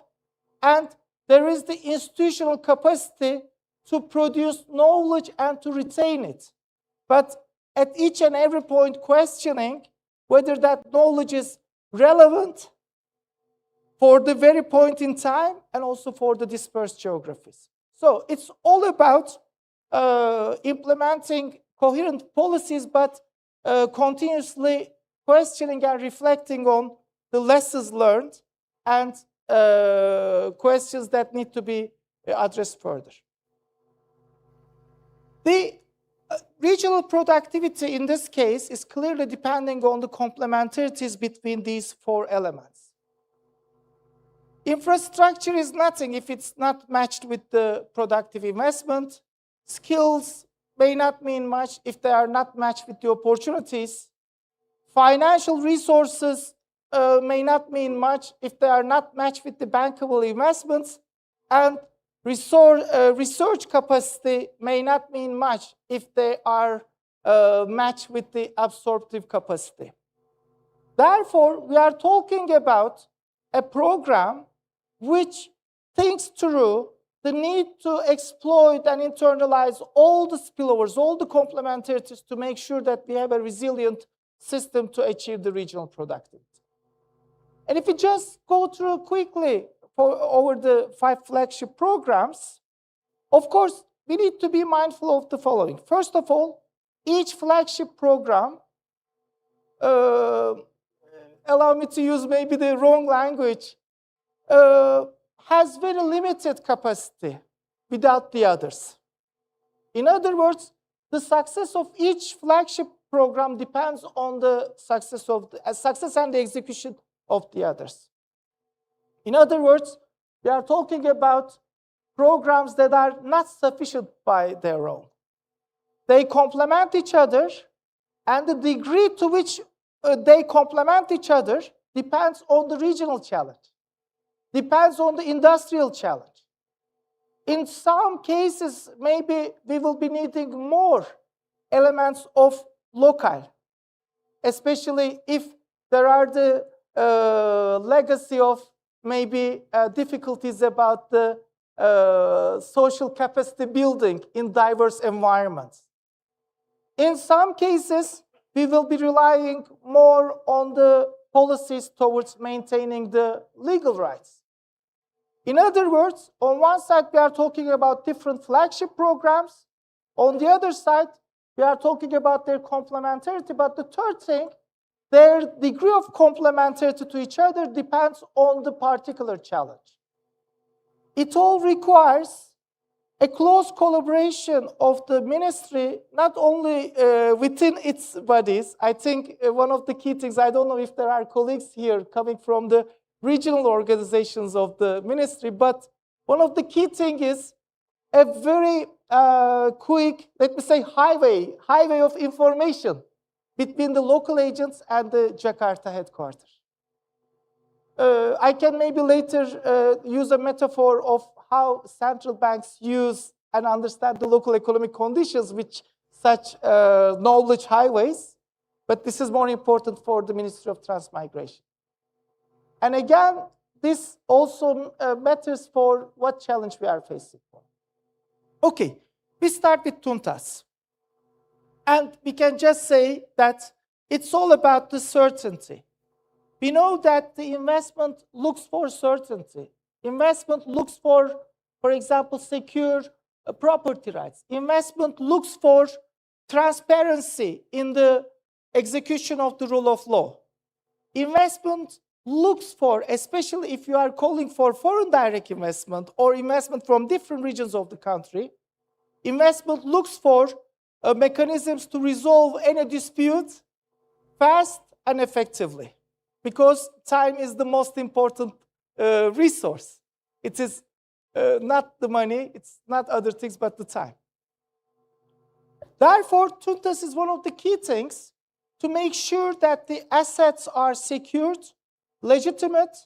And there is the institutional capacity to produce knowledge and to retain it. But at each and every point questioning whether that knowledge is relevant for the very point in time and also for the dispersed geographies. So it's all about implementing coherent policies, but continuously questioning and reflecting on the lessons learned and questions that need to be addressed further. The regional productivity in this case is clearly depending on the complementarities between these four elements. Infrastructure is nothing if it's not matched with the productive investment. Skills may not mean much if they are not matched with the opportunities. Financial resources may not mean much if they are not matched with the bankable investments. And research capacity may not mean much if they are matched with the absorptive capacity. Therefore, we are talking about a program which thinks through the need to exploit and internalize all the spillovers, all the complementarities to make sure that we have a resilient system to achieve the regional productivity. And if we just go through quickly over the 5 flagship programs, of course, we need to be mindful of the following. First of all, each flagship program, allow me to use maybe the wrong language, has very limited capacity without the others. In other words, the success of each flagship program depends on the success and the execution of the others. In other words, we are talking about programs that are not sufficient by their own. They complement each other, and the degree to which they complement each other depends on the regional challenge, depends on the industrial challenge. In some cases, maybe we will be needing more elements of local, especially if there are the legacy of maybe difficulties about the social capacity building in diverse environments. In some cases, we will be relying more on the policies towards maintaining the legal rights. In other words, on one side, we are talking about different flagship programs. On the other side, we are talking about their complementarity. But the third thing, their degree of complementarity to each other depends on the particular challenge. It all requires a close collaboration of the ministry, not only within its bodies. I think one of the key things, I don't know if there are colleagues here coming from the regional organizations of the ministry, but one of the key things is a very quick, let me say, highway of information between the local agents and the Jakarta headquarters. I can maybe later use a metaphor of how central banks use and understand the local economic conditions with such knowledge highways, but this is more important for the Ministry of Transmigration. And again, this also matters for what challenge we are facing. Okay, we start with Tuntas. And we can just say that it's all about the certainty. We know that the investment looks for certainty. Investment looks for example, secure property rights. Investment looks for transparency in the execution of the rule of law. Investment looks for, especially if you are calling for foreign direct investment or investment from different regions of the country, investment looks for mechanisms to resolve any dispute fast and effectively, because time is the most important resource. It is not the money, it's not other things, but the time. Therefore, Tuntas is one of the key things to make sure that the assets are secured, legitimate,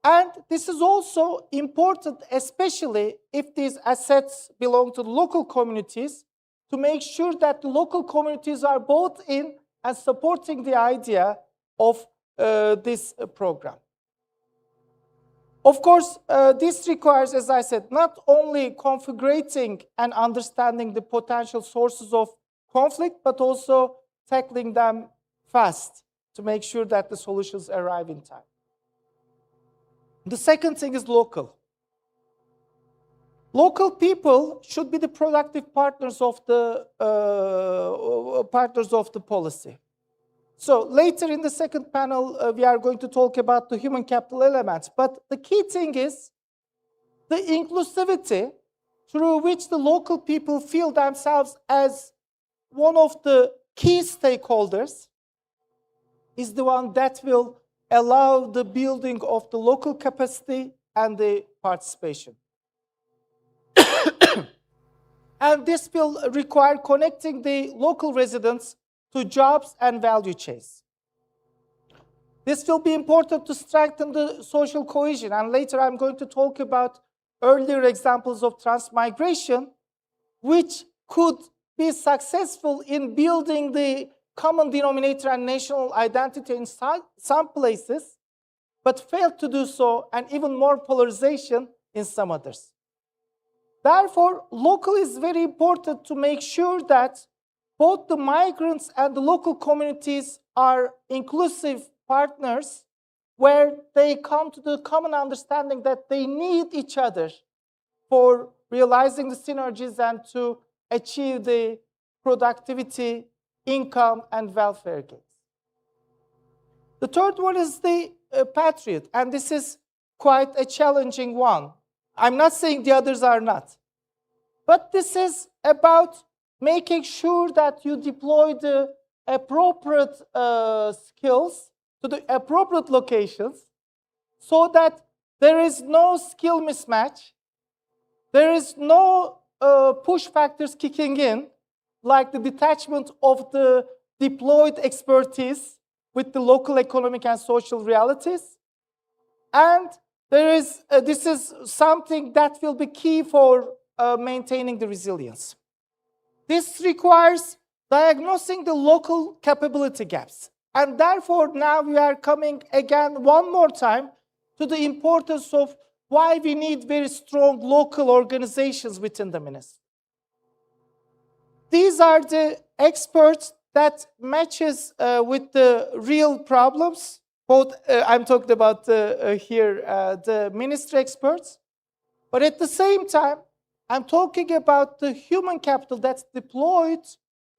and this is also important, especially if these assets belong to the local communities, to make sure that the local communities are both in and supporting the idea of this program. Of course, this requires, as I said, not only configuring and understanding the potential sources of conflict, but also tackling them fast to make sure that the solutions arrive in time. The second thing is local. Local people should be the productive partners of the policy. So later in the second panel, we are going to talk about the human capital elements. But the key thing is the inclusivity through which the local people feel themselves as one of the key stakeholders is the one that will allow the building of the local capacity and the participation. And this will require connecting the local residents to jobs and value chains. This will be important to strengthen the social cohesion, and later I'm going to talk about earlier examples of transmigration, which could be successful in building the common denominator and national identity in some places, but failed to do so, and even more polarization in some others. Therefore, local is very important to make sure that both the migrants and the local communities are inclusive partners where they come to the common understanding that they need each other for realizing the synergies and to achieve the productivity, income, and welfare gains. The third one is the patriot, and this is quite a challenging one. I'm not saying the others are not, but this is about making sure that you deploy the appropriate skills to the appropriate locations so that there is no skill mismatch, there is no push factors kicking in, like the detachment of the deployed expertise with the local economic and social realities. And this is something that will be key for maintaining the resilience. This requires diagnosing the local capability gaps. And therefore, now we are coming again one more time to the importance of why we need very strong local organizations within the ministry. These are the experts that matches with the real problems. Both, I'm talking about here the ministry experts, but at the same time, I'm talking about the human capital that's deployed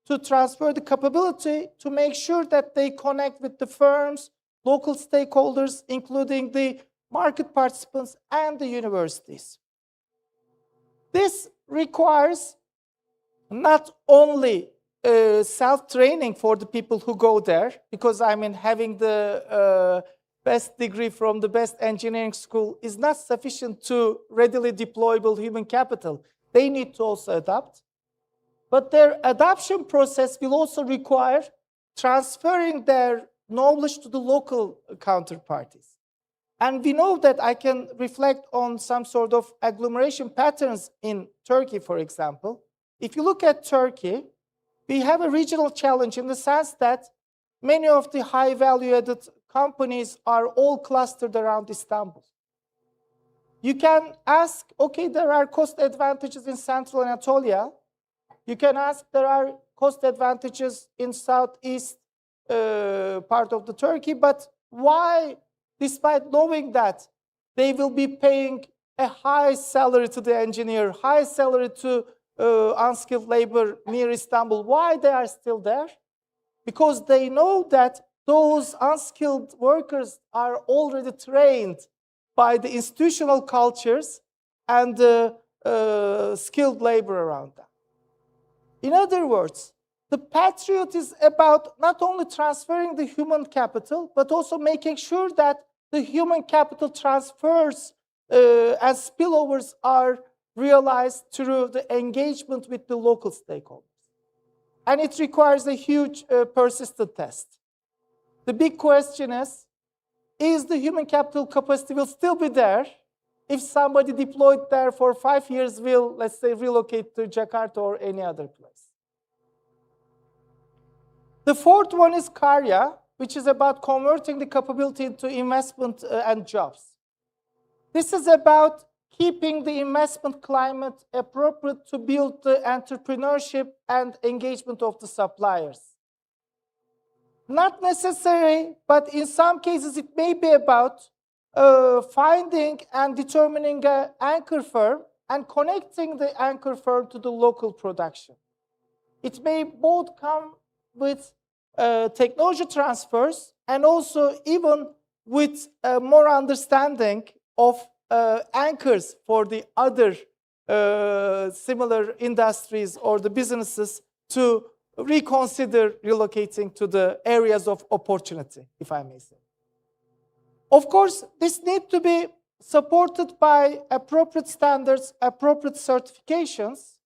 to transfer the capability to make sure that they connect with the firms, local stakeholders, including the market participants and the universities. This requires not only self-training for the people who go there, because I mean having the best degree from the best engineering school is not sufficient to readily deployable human capital. They need to also adapt. But their adoption process will also require transferring their knowledge to the local counterparties. And we know that I can reflect on some sort of agglomeration patterns in Turkey, for example. If you look at Turkey, we have a regional challenge in the sense that many of the high value-added companies are all clustered around Istanbul. You can ask, okay, there are cost advantages in Central Anatolia. You can ask, there are cost advantages in southeast part of the Turkey, but why, despite knowing that they will be paying a high salary to the engineer, high salary to unskilled labor near Istanbul, why they are still there? Because they know that those unskilled workers are already trained by the institutional cultures and the skilled labor around them. In other words, the Patriot is about not only transferring the human capital, but also making sure that the human capital transfers and spillovers are realized through the engagement with the local stakeholders. And it requires a huge persistent test. The big question is the human capital capacity will still be there if somebody deployed there for 5 years will, let's say, relocate to Jakarta or any other place? The fourth one is Karya, which is about converting the capability into investment and jobs. This is about keeping the investment climate appropriate to build the entrepreneurship and engagement of the suppliers. Not necessary, but in some cases it may be about finding and determining an anchor firm and connecting the anchor firm to the local production. It may both come with technology transfers and also even with more understanding of anchors for the other similar industries or the businesses to reconsider relocating to the areas of opportunity, if I may say. Of course, this needs to be supported by appropriate standards, appropriate certifications,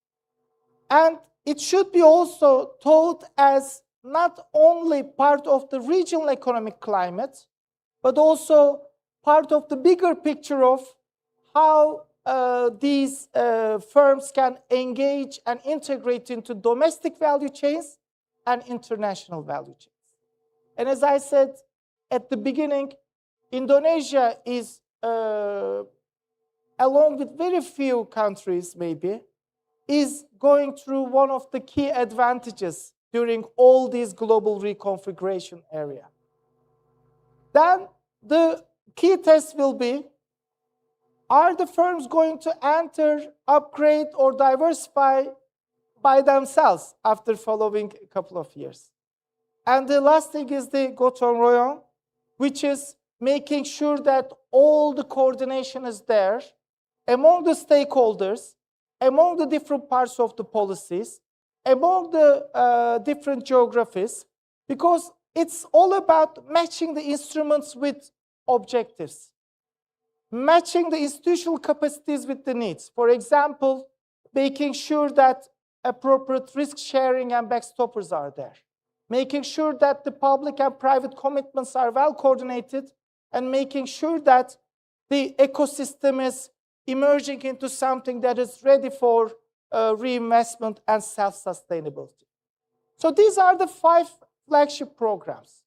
and it should be also taught as not only part of the regional economic climate, but also part of the bigger picture of how these firms can engage and integrate into domestic value chains and international value chains. And as I said at the beginning, Indonesia is, along with very few countries maybe, is going through one of the key advantages during all these global reconfiguration area. Then the key test will be, are the firms going to enter, upgrade, or diversify by themselves after following a couple of years? And the last thing is the Gotong Royong, which is making sure that all the coordination is there among the stakeholders, among the different parts of the policies, among the different geographies, because it's all about matching the instruments with objectives, matching the institutional capacities with the needs. For example, making sure that appropriate risk sharing and backstoppers are there, making sure that the public and private commitments are well coordinated, and making sure that the ecosystem is emerging into something that is ready for reinvestment and self-sustainability. So these are the 5 flagship programs.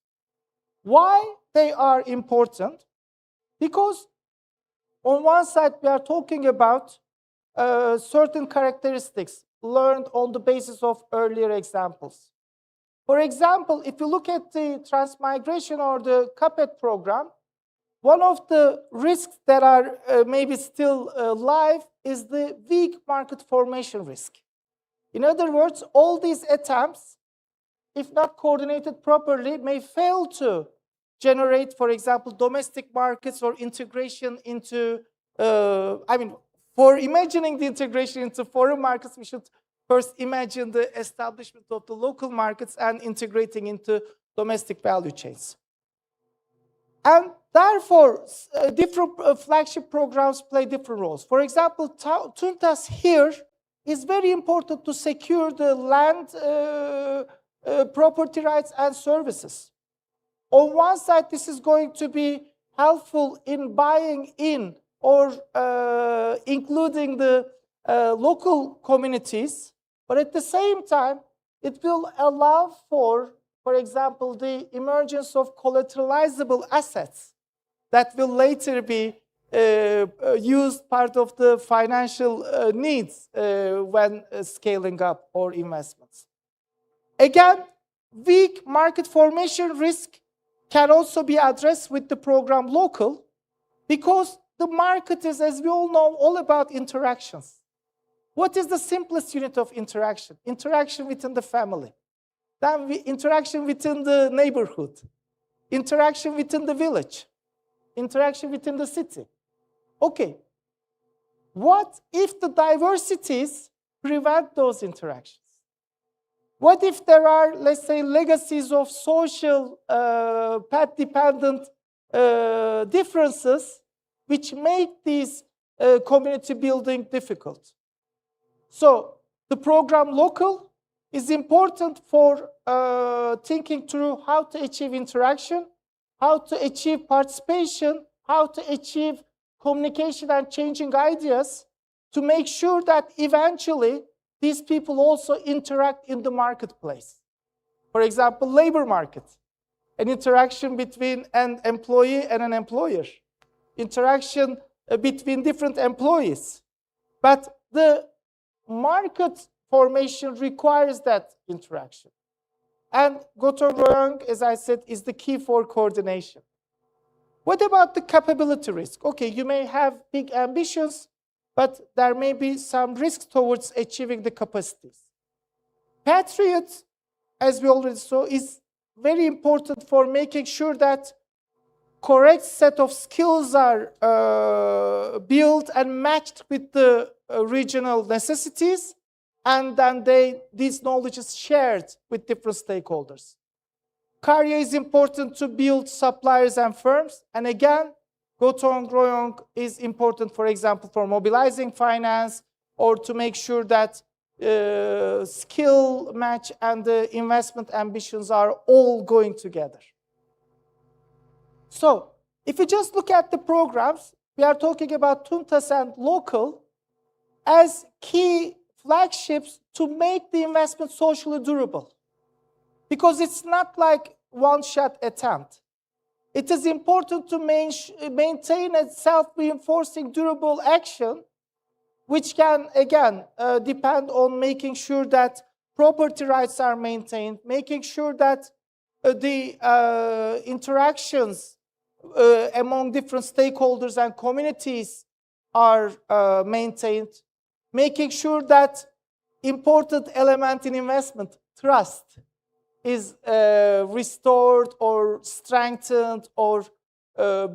Why they are important? Because on one side, we are talking about certain characteristics learned on the basis of earlier examples. For example, if you look at the Transmigration or the CAPET program, one of the risks that are maybe still live is the weak market formation risk. In other words, all these attempts, if not coordinated properly, may fail to generate, for example, domestic markets or integration into, for imagining the integration into foreign markets, we should first imagine the establishment of the local markets and integrating into domestic value chains. And therefore, different flagship programs play different roles. For example, Tuntas here is very important to secure the land, property rights, and services. On one side, this is going to be helpful in buying in or including the local communities, but at the same time, it will allow for example, the emergence of collateralizable assets that will later be used part of the financial needs when scaling up or investments. Again, weak market formation risk can also be addressed with the program local, because the market is, as we all know, all about interactions. What is the simplest unit of interaction? Interaction within the family. Then interaction within the neighborhood, interaction within the village, interaction within the city. Okay, what if the diversities prevent those interactions? What if there are, let's say, legacies of social path-dependent differences which make these community building difficult? So the program local is important for thinking through how to achieve interaction, how to achieve participation, how to achieve communication and changing ideas to make sure that eventually these people also interact in the marketplace. For example, labor market, an interaction between an employee and an employer, interaction between different employees. But the market formation requires that interaction. And Gotong Royong, as I said, is the key for coordination. What about the capability risk? Okay, you may have big ambitions, but there may be some risks towards achieving the capacities. Patriot, as we already saw, is very important for making sure that correct set of skills are built and matched with the regional necessities, and then this knowledge is shared with different stakeholders. Karya is important to build suppliers and firms, and again, Gotong Royong is important, for example, for mobilizing finance or to make sure that skill match and the investment ambitions are all going together. So, if you just look at the programs, we are talking about Tuntas and local as key flagships to make the investment socially durable. Because it's not like one-shot attempt. It is important to maintain a self-reinforcing durable action, which can, again, depend on making sure that property rights are maintained, making sure that the interactions among different stakeholders and communities are maintained, making sure that important element in investment, trust, is restored or strengthened or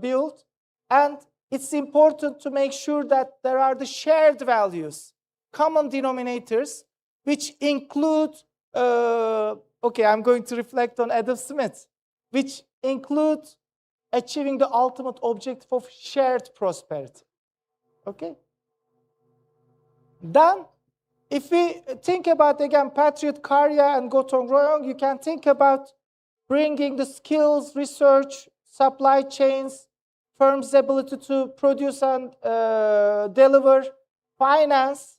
built. And it's important to make sure that there are the shared values, common denominators, which include, okay, I'm going to reflect on Adam Smith, which include achieving the ultimate objective of shared prosperity. Okay? Then, if we think about, again, Patriot, Karya, and Gotong Royong, you can think about bringing the skills, research, supply chains, firms' ability to produce and deliver finance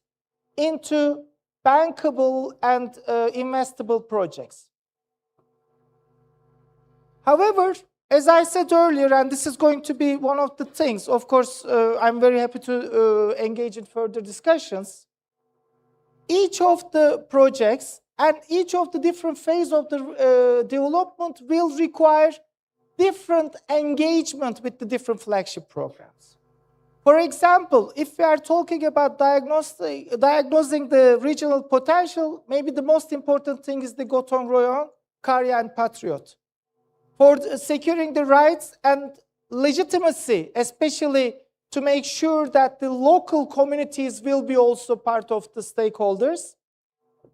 into bankable and investable projects. However, as I said earlier, and this is going to be one of the things, of course, I'm very happy to engage in further discussions. Each of the projects and each of the different phases of the development will require different engagement with the different flagship programs. For example, if we are talking about diagnosing the regional potential, maybe the most important thing is the Gotong Royong, Karya, and Patriot. For securing the rights and legitimacy, especially to make sure that the local communities will be also part of the stakeholders,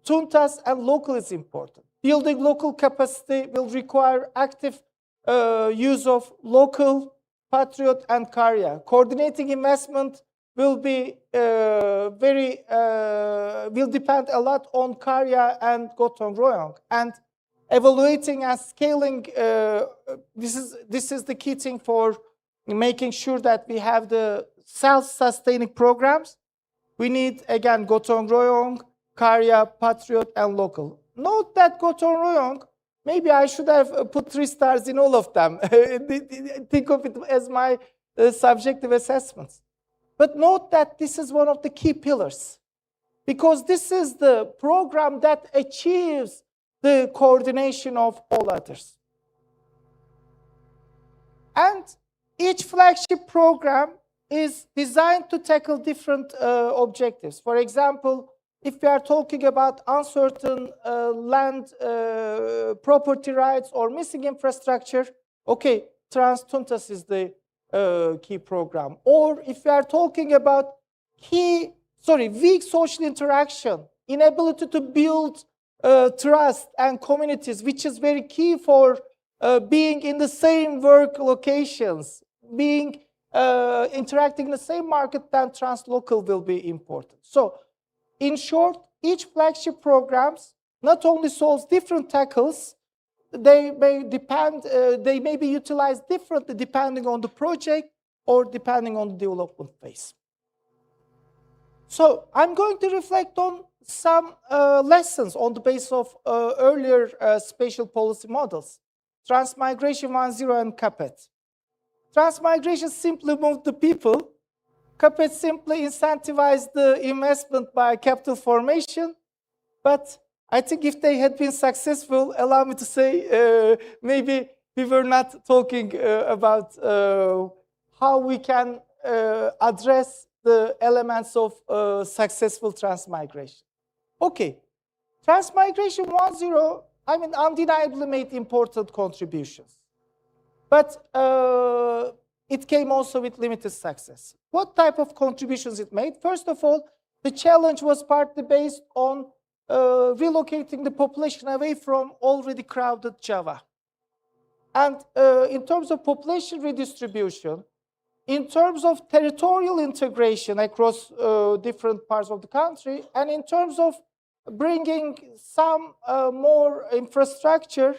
Tuntas and local is important. Building local capacity will require active use of local, Patriot, and Karya. Coordinating investment will be will depend a lot on Karya and Gotong Royong. And evaluating and scaling, this is the key thing for making sure that we have the self-sustaining programs. We need, again, Gotong Royong, Karya, Patriot, and local. Note that Gotong Royong, maybe I should have put 3 stars in all of them. Think of it as my subjective assessments. But note that this is one of the key pillars, because this is the program that achieves the coordination of all others. And each flagship program is designed to tackle different objectives. For example, if we are talking about uncertain land property rights or missing infrastructure, okay, Tuntas is the key program. Or if we are talking about weak social interaction, inability to build trust and communities, which is very key for being in the same work locations, being interacting in the same market, then translocal will be important. So, in short, each flagship programs not only solves different tackles, they may be utilized differently depending on the project or depending on the development phase. So I'm going to reflect on some lessons on the basis of earlier spatial policy models, Transmigration 1.0 and CAPET. Transmigration simply moved the people. CAPET simply incentivized the investment by capital formation. But I think if they had been successful, allow me to say, maybe we were not talking about how we can address the elements of successful transmigration. Okay, Transmigration 1.0, I mean, undeniably made important contributions. But it came also with limited success. What type of contributions it made? First of all, the challenge was partly based on relocating the population away from already crowded Java. And in terms of population redistribution, in terms of territorial integration across different parts of the country, and in terms of bringing some more infrastructure,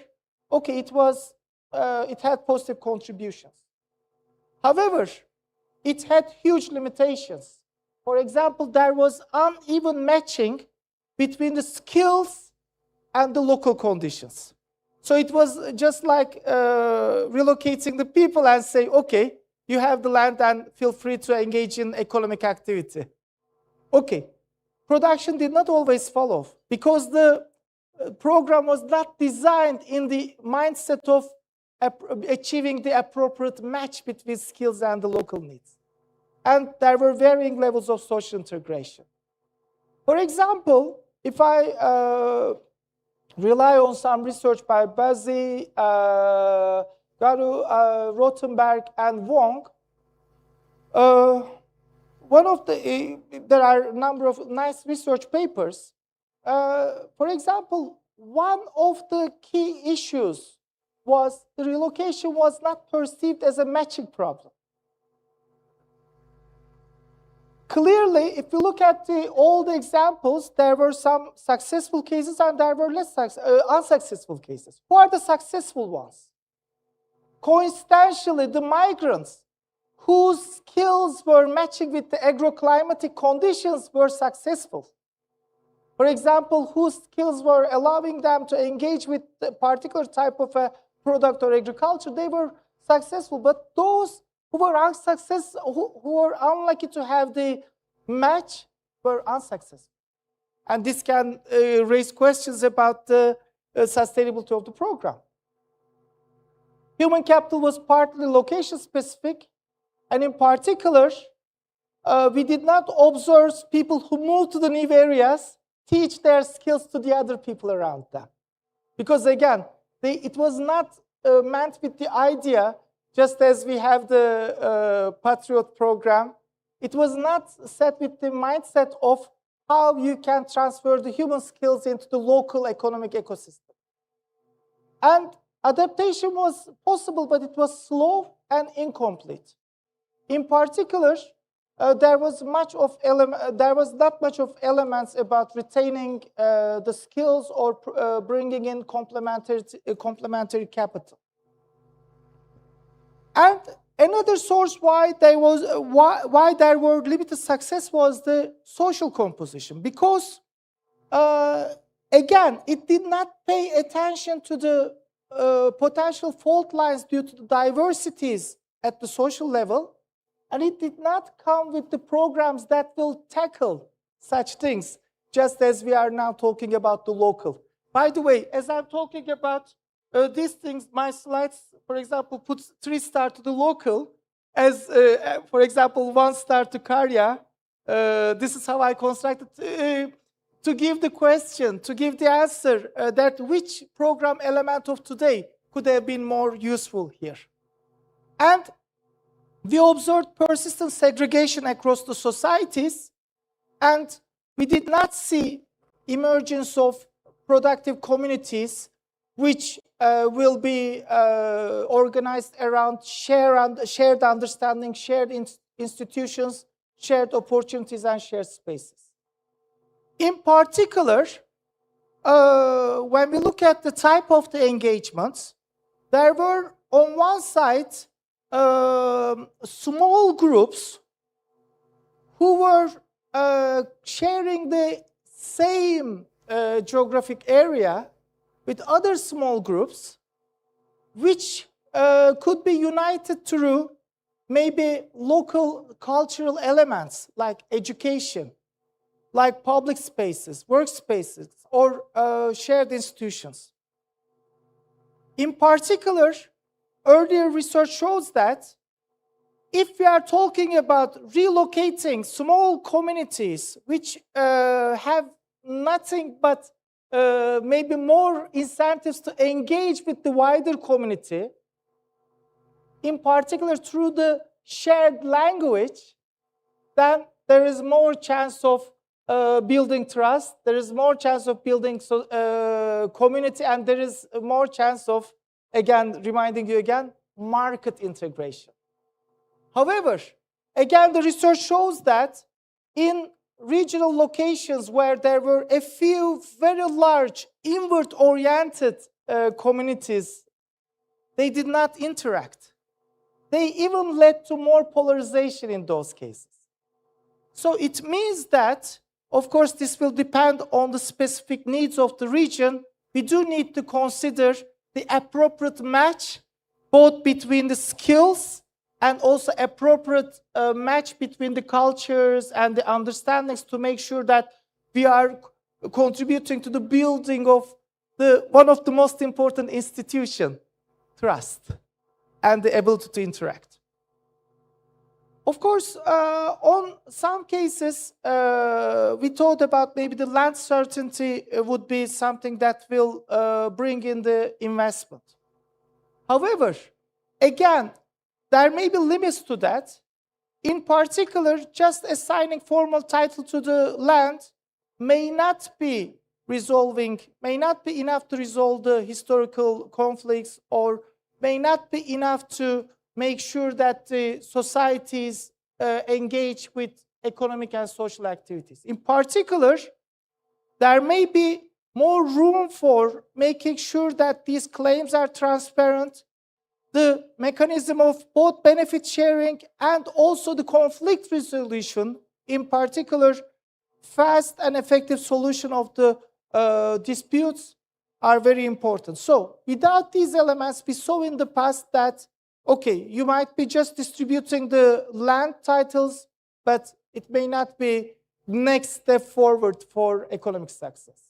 okay, it had positive contributions. However, it had huge limitations. For example, there was uneven matching between the skills and the local conditions. So it was just like relocating the people and say, okay, you have the land and feel free to engage in economic activity. Okay, production did not always follow because the program was not designed in the mindset of achieving the appropriate match between skills and the local needs. And there were varying levels of social integration. For example, if I rely on some research by Bazzi, Garu, Rothenberg, and Wong, there are a number of nice research papers. For example, one of the key issues was the relocation was not perceived as a matching problem. Clearly, if you look at all the examples, there were some successful cases and there were less unsuccessful cases. Who are the successful ones? Coincidentally, the migrants whose skills were matching with the agroclimatic conditions were successful. For example, whose skills were allowing them to engage with a particular type of a product or agriculture, they were successful. But those who were unsuccessful, who were unlucky to have the match, were unsuccessful. And this can raise questions about the sustainability of the program. Human capital was partly location-specific, and in particular, we did not observe people who moved to the new areas teach their skills to the other people around them. Because again, it was not meant with the idea, just as we have the Patriot program, it was not set with the mindset of how you can transfer the human skills into the local economic ecosystem. And adaptation was possible, but it was slow and incomplete. In particular, there was not much of elements about retaining the skills or bringing in complementary capital. And another source why there were limited success was the social composition, because again, it did not pay attention to the potential fault lines due to the diversities at the social level, and it did not come with the programs that will tackle such things, just as we are now talking about the local. By the way, as I'm talking about these things, my slides, for example, put 3 stars to the local, as, for example, 1 star to Karya. This is how I constructed to give the question, to give the answer that which program element of today could have been more useful here. And we observed persistent segregation across the societies, and we did not see emergence of productive communities which will be organized around shared understanding, shared institutions, shared opportunities, and shared spaces. In particular, when we look at the type of the engagements, there were on one side small groups who were sharing the same geographic area with other small groups, which could be united through maybe local cultural elements like education, like public spaces, workspaces, or shared institutions. In particular, earlier research shows that if we are talking about relocating small communities which have nothing but maybe more incentives to engage with the wider community, in particular through the shared language, then there is more chance of building trust, there is more chance of building community, and there is more chance of, again, reminding you again, market integration. However, again, the research shows that in regional locations where there were a few very large inward-oriented communities, they did not interact. They even led to more polarization in those cases. So it means that, of course, this will depend on the specific needs of the region. We do need to consider the appropriate match, both between the skills and also appropriate match between the cultures and the understandings to make sure that we are contributing to the building of one of the most important institutions, trust, and the ability to interact. Of course, on some cases, we thought about maybe the land certainty would be something that will bring in the investment. However, again, there may be limits to that. In particular, just assigning formal title to the land may not be enough to resolve the historical conflicts, or may not be enough to make sure that the societies engage with economic and social activities. In particular, there may be more room for making sure that these claims are transparent, the mechanism of both benefit sharing and also the conflict resolution, in particular, fast and effective solution of the disputes, are very important. So without these elements, we saw in the past that, okay, you might be just distributing the land titles, but it may not be next step forward for economic success.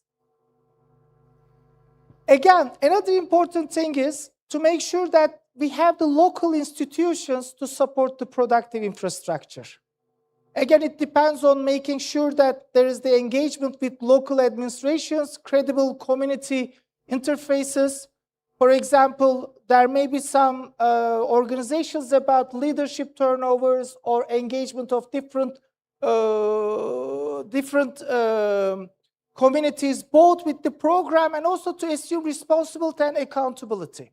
Again, another important thing is to make sure that we have the local institutions to support the productive infrastructure. Again, it depends on making sure that there is the engagement with local administrations, credible community interfaces. For example, there may be some organizations about leadership turnovers or engagement of different communities, both with the program and also to assume responsibility and accountability.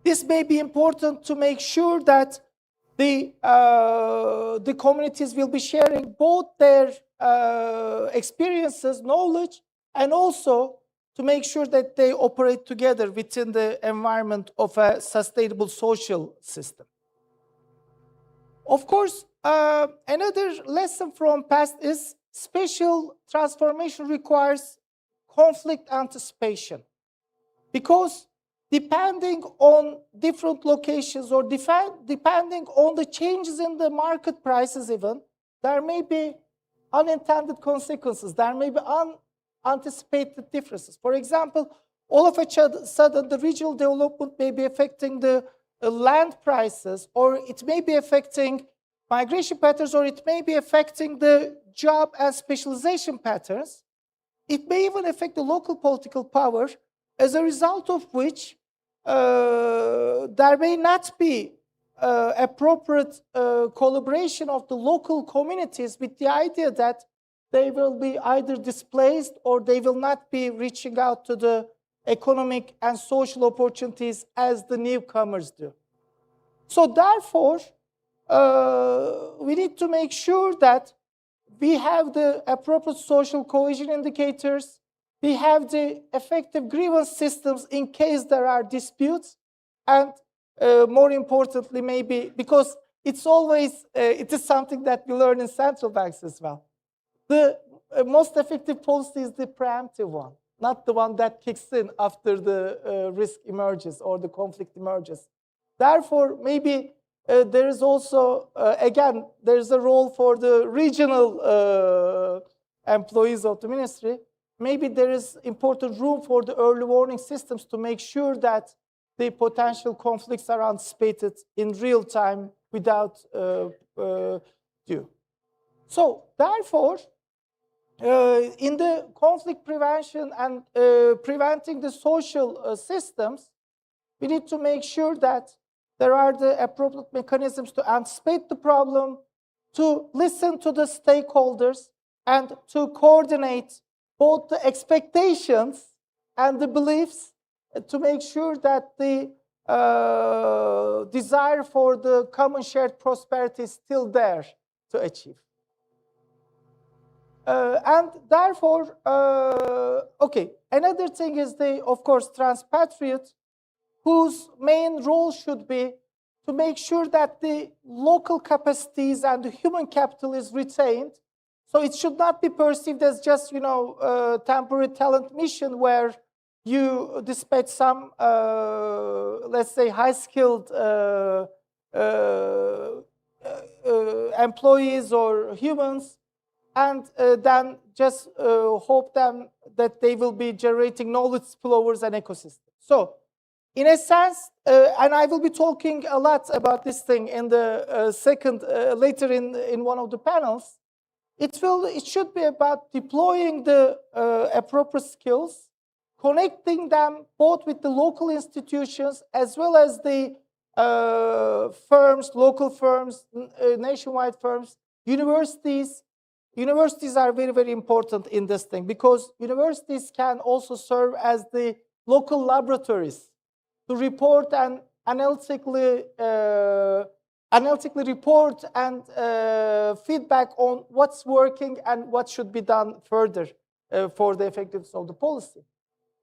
This may be important to make sure that the communities will be sharing both their experiences, knowledge, and also to make sure that they operate together within the environment of a sustainable social system. Of course, another lesson from past is spatial transformation requires conflict anticipation, because depending on different locations or depending on the changes in the market prices even, there may be unintended consequences, there may be unanticipated differences. For example, all of a sudden the regional development may be affecting the land prices, or it may be affecting migration patterns, or it may be affecting the job and specialization patterns. It may even affect the local political power, as a result of which there may not be appropriate collaboration of the local communities with the idea that they will be either displaced or they will not be reaching out to the economic and social opportunities as the newcomers do. So therefore, we need to make sure that we have the appropriate social cohesion indicators, we have the effective grievance systems in case there are disputes, and more importantly, maybe, because it's always, it is something that we learn in central banks as well. The most effective policy is the preemptive one, not the one that kicks in after the risk emerges or the conflict emerges. Therefore, maybe there is also, again, there's a role for the regional employees of the ministry. Maybe there is important room for the early warning systems to make sure that the potential conflicts are anticipated in real time without due. So, therefore, in the conflict prevention and preventing the social systems, we need to make sure that there are the appropriate mechanisms to anticipate the problem, to listen to the stakeholders, and to coordinate both the expectations and the beliefs to make sure that the desire for the common shared prosperity is still there to achieve. And therefore, okay, another thing is the, of course, transpatriot, whose main role should be to make sure that the local capacities and the human capital is retained. So it should not be perceived as just, you know, a temporary talent mission where you dispatch some, let's say, high-skilled employees or humans, and then just hope them that they will be generating knowledge spillovers and ecosystems. So, in a sense, and I will be talking a lot about this thing in the later in one of the panels, it should be about deploying the appropriate skills, connecting them both with the local institutions as well as the firms, local firms, nationwide firms, universities. Universities are very, very important in this thing because universities can also serve as the local laboratories to report and analytically report and feedback on what's working and what should be done further for the effectiveness of the policy.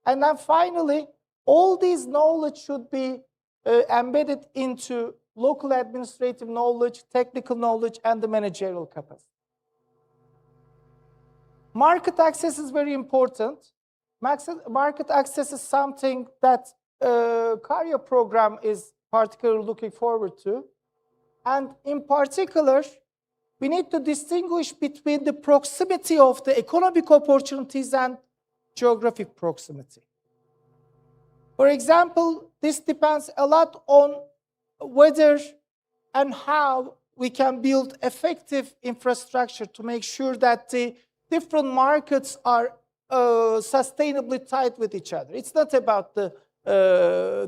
And then finally, all these knowledge should be embedded into local administrative knowledge, technical knowledge, and the managerial capacity. Market access is very important. Market access is something that CARIA program is particularly looking forward to. And in particular, we need to distinguish between the proximity of the economic opportunities and geographic proximity. For example, this depends a lot on whether and how we can build effective infrastructure to make sure that the different markets are sustainably tied with each other. It's not about the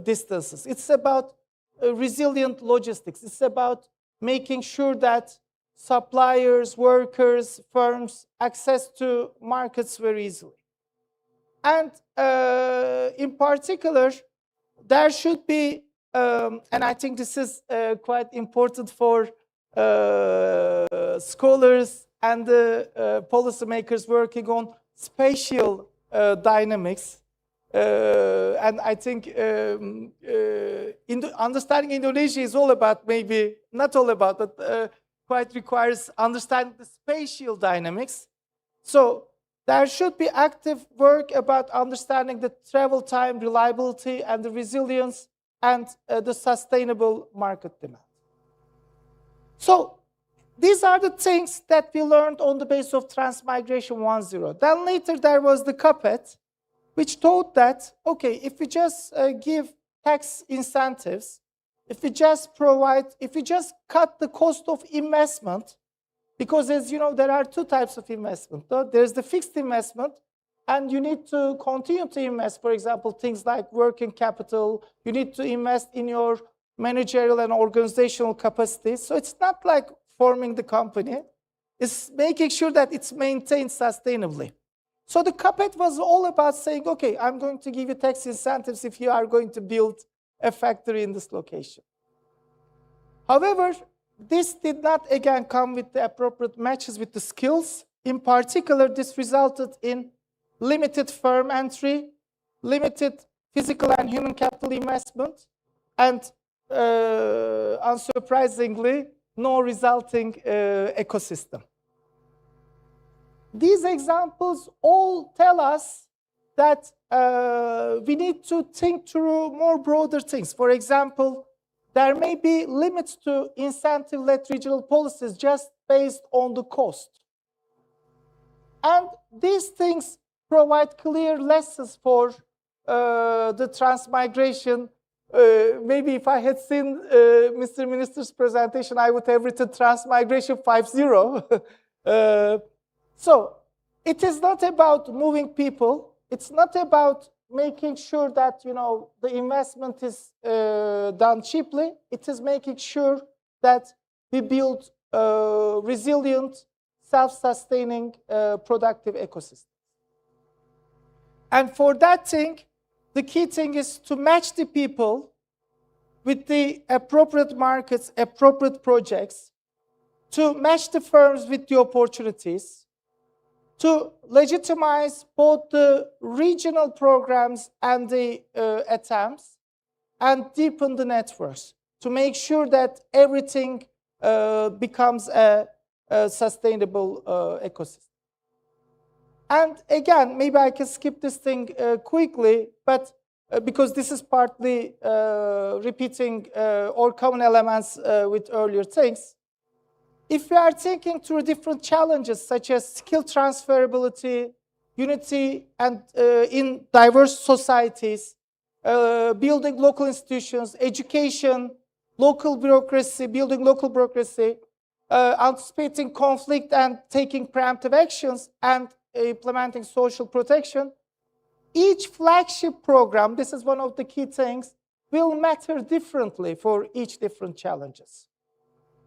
distances. It's about resilient logistics. It's about making sure that suppliers, workers, firms access to markets very easily. And in particular, there should be, and I think this is quite important for scholars and policymakers working on spatial dynamics. And I think understanding Indonesia is all about, maybe not all about, but quite requires understanding the spatial dynamics. So there should be active work about understanding the travel time, reliability, and the resilience, and the sustainable market demand. So these are the things that we learned on the basis of Transmigration 1.0. Then later there was the CAPET, which taught that, okay, if we just give tax incentives, if we just cut the cost of investment, because as you know, there are two types of investment. There's the fixed investment, and you need to continue to invest, for example, things like working capital, you need to invest in your managerial and organizational capacities. So it's not like forming the company. is making sure that it's maintained sustainably. So the CAPET was all about saying, okay, I'm going to give you tax incentives if you are going to build a factory in this location. However, this did not again come with the appropriate matches with the skills. In particular, this resulted in limited firm entry, limited physical and human capital investment, and unsurprisingly, no resulting ecosystem. These examples all tell us that we need to think through more broader things. For example, there may be limits to incentive-led regional policies just based on the cost. And these things provide clear lessons for the transmigration. Maybe if I had seen Mr. Minister's presentation, I would have written Transmigration 5.0. So it is not about moving people. It's not about making sure that the investment is done cheaply. It is making sure that we build resilient, self-sustaining, productive ecosystems. And for that thing, the key thing is to match the people with the appropriate markets, appropriate projects, to match the firms with the opportunities, to legitimize both the regional programs and the attempts, and deepen the networks to make sure that everything becomes a sustainable ecosystem. And again, maybe I can skip this thing quickly, but because this is partly repeating all common elements with earlier things. If we are thinking through different challenges such as skill transferability, unity, and in diverse societies, building local institutions, education, local bureaucracy, building local bureaucracy, anticipating conflict and taking preemptive actions, and implementing social protection, each flagship program, this is one of the key things, will matter differently for each different challenges.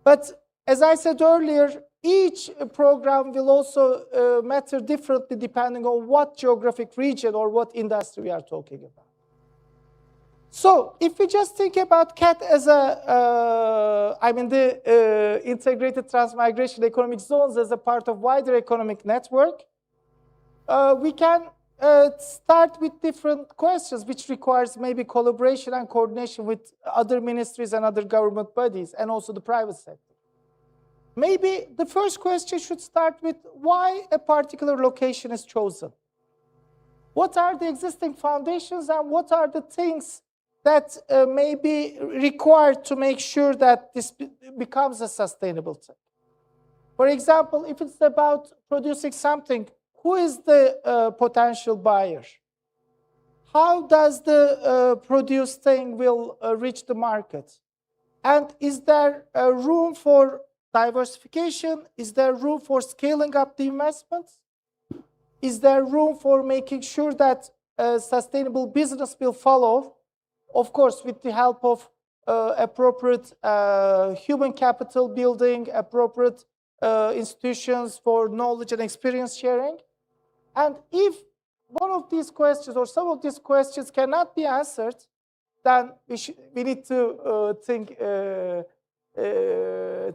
But as I said earlier, each program will also matter differently depending on what geographic region or what industry we are talking about. So if we just think about CAT as the integrated transmigration economic zones as a part of wider economic network, we can start with different questions, which requires maybe collaboration and coordination with other ministries and other government bodies, and also the private sector. Maybe the first question should start with why a particular location is chosen. What are the existing foundations and what are the things that may be required to make sure that this becomes a sustainable thing? For example, if it's about producing something, who is the potential buyer? How does the produced thing will reach the market? And is there room for diversification? Is there room for scaling up the investments? Is there room for making sure that sustainable business will follow? Of course, with the help of appropriate human capital building, appropriate institutions for knowledge and experience sharing. And if one of these questions or some of these questions cannot be answered, then we need to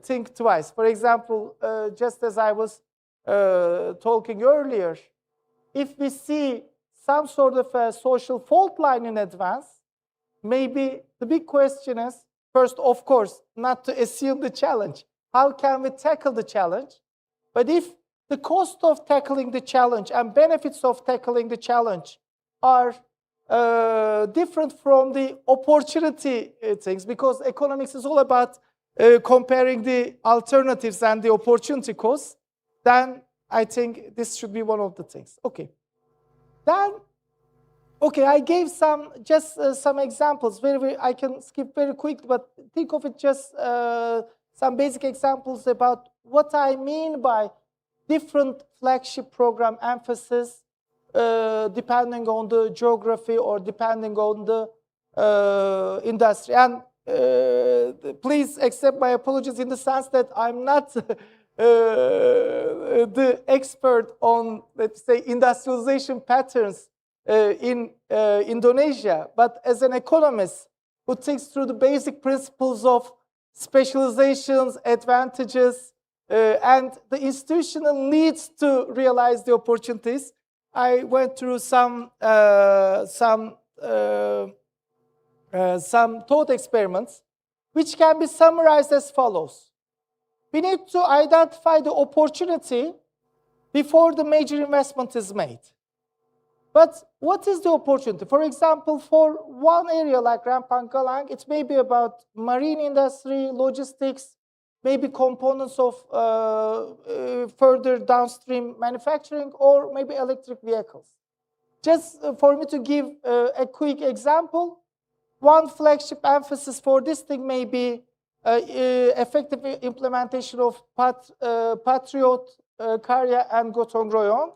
think twice. For example, just as I was talking earlier, if we see some sort of a social fault line in advance, maybe the big question is, first, of course, not to assume the challenge. How can we tackle the challenge? But if the cost of tackling the challenge and benefits of tackling the challenge are different from the opportunity things, because economics is all about comparing the alternatives and the opportunity costs, then I think this should be one of the things. Okay. Then, okay, I gave some examples. I can skip very quickly, but think of it just some basic examples about what I mean by different flagship program emphasis depending on the geography or depending on the industry. And please accept my apologies in the sense that I'm not the expert on, let's say, industrialization patterns in Indonesia, but as an economist who thinks through the basic principles of specializations, advantages, and the institutional needs to realize the opportunities, I went through some thought experiments, which can be summarized as follows. We need to identify the opportunity before the major investment is made. But what is the opportunity? For example, for one area like Rempang Galang, it may be about marine industry, logistics, maybe components of further downstream manufacturing, or maybe electric vehicles. Just for me to give a quick example, one flagship emphasis for this thing may be effective implementation of Patriot, Karya, and Gotong Royong.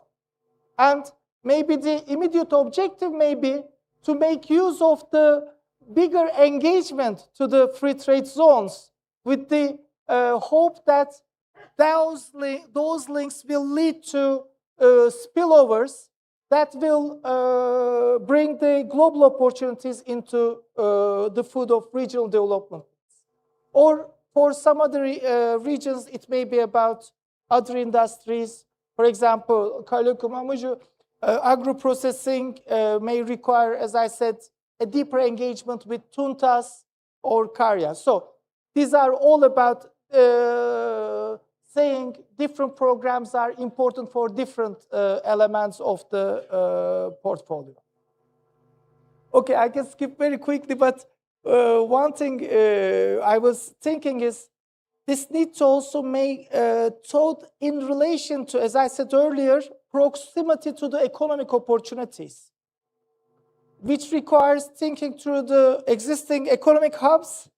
And maybe the immediate objective may be to make use of the bigger engagement to the free trade zones with the hope that those links will lead to spillovers that will bring the global opportunities into the food of regional development. Or for some other regions, it may be about other industries. For example, agro-processing may require, as I said, a deeper engagement with Tuntas or Karya. So these are all about saying different programs are important for different elements of the portfolio. Okay, I can skip very quickly, but one thing I was thinking is this needs to also make thought in relation to, as I said earlier, proximity to the economic opportunities, which requires thinking through the existing economic hubs,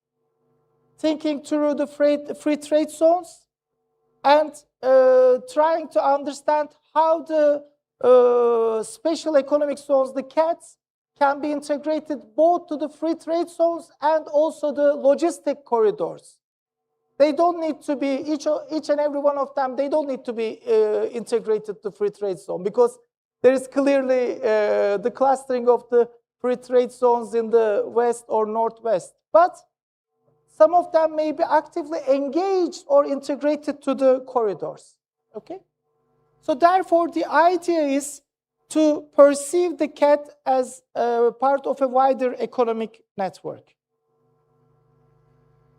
thinking through the free trade zones, and trying to understand how the special economic zones, the CATs, can be integrated both to the free trade zones and also the logistic corridors. They don't need to be, each and every one of them, they don't need to be integrated to free trade zone, because there is clearly the clustering of the free trade zones in the west or northwest. But some of them may be actively engaged or integrated to the corridors. Okay? So therefore, the idea is to perceive the CAT as part of a wider economic network.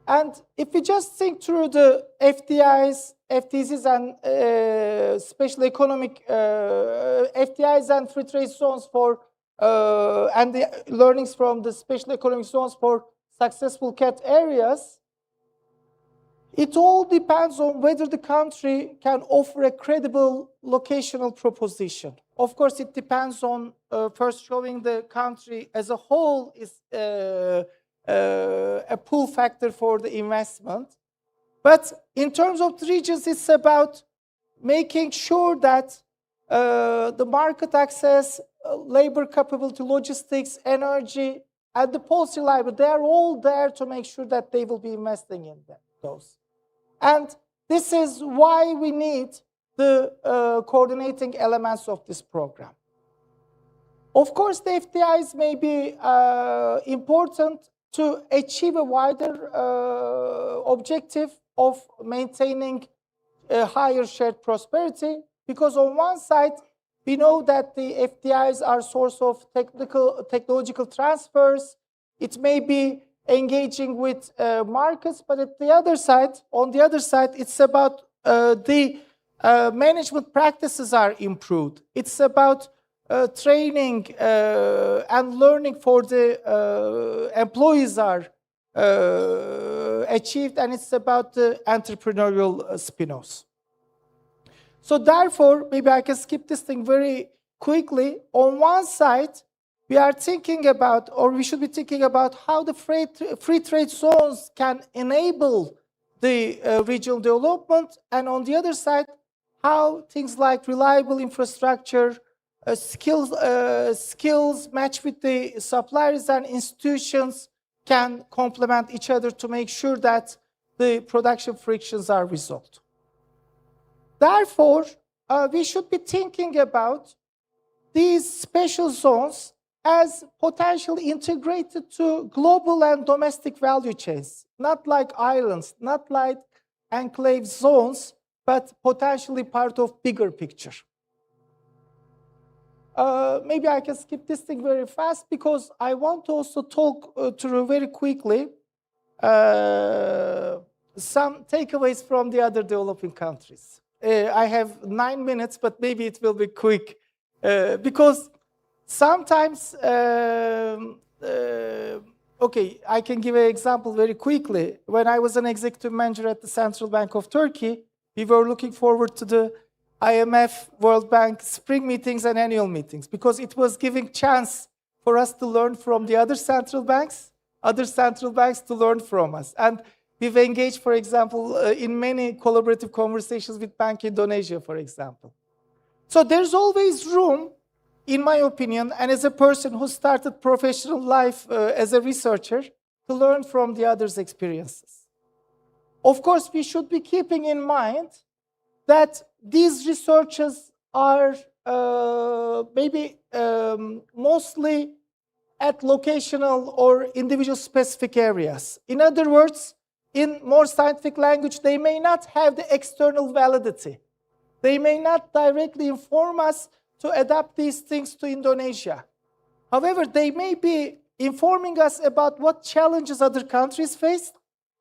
And if we just think through the FDIs, FTZs, and special economic FDIs and free trade zones for and the learnings from the special economic zones for successful CAT areas, it all depends on whether the country can offer a credible locational proposition. Of course, it depends on first showing the country as a whole is a pull factor for the investment. But in terms of the regions, it's about making sure that the market access, labor capability, logistics, energy, and the policy library, they are all there to make sure that they will be investing in those. And this is why we need the coordinating elements of this program. Of course, the FDIs may be important to achieve a wider objective of maintaining a higher shared prosperity, because on one side, we know that the FDIs are a source of technological transfers. It may be engaging with markets, but on the other side, it's about the management practices are improved. It's about training and learning for the employees are achieved, and it's about the entrepreneurial spin-offs. So therefore, maybe I can skip this thing very quickly. On one side, we are thinking about, or we should be thinking about, how the free trade zones can enable the regional development, and on the other side, how things like reliable infrastructure, skills matched with the suppliers and institutions can complement each other to make sure that the production frictions are resolved. Therefore, we should be thinking about these special zones as potentially integrated to global and domestic value chains, not like islands, not like enclave zones, but potentially part of bigger picture. Maybe I can skip this thing very fast because I want to also talk through very quickly some takeaways from the other developing countries. I have 9 minutes, but maybe it will be quick because sometimes, okay, I can give an example very quickly. When I was an executive manager at the Central Bank of Turkey, we were looking forward to the IMF, World Bank spring meetings and annual meetings because it was giving chance for us to learn from the other central banks to learn from us. And we've engaged, for example, in many collaborative conversations with Bank Indonesia, for example. So there's always room, in my opinion, and as a person who started professional life as a researcher, to learn from the others' experiences. Of course, we should be keeping in mind that these researchers are maybe mostly at locational or individual specific areas. In other words, in more scientific language, they may not have the external validity. They may not directly inform us to adapt these things to Indonesia. However, they may be informing us about what challenges other countries face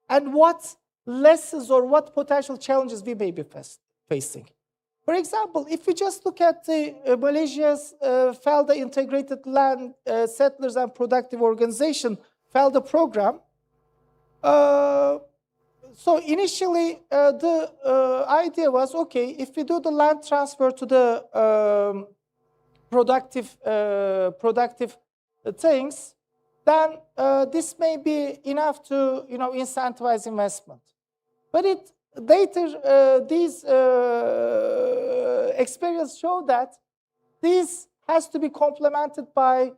and what lessons or what potential challenges we may be facing. For example, if we just look at Malaysia's FELDA Integrated Land Settlers and Productive Organization, FELDA program, so initially the idea was, okay, if we do the land transfer to the productive things, then this may be enough to incentivize investment. But later these experience show that this has to be complemented by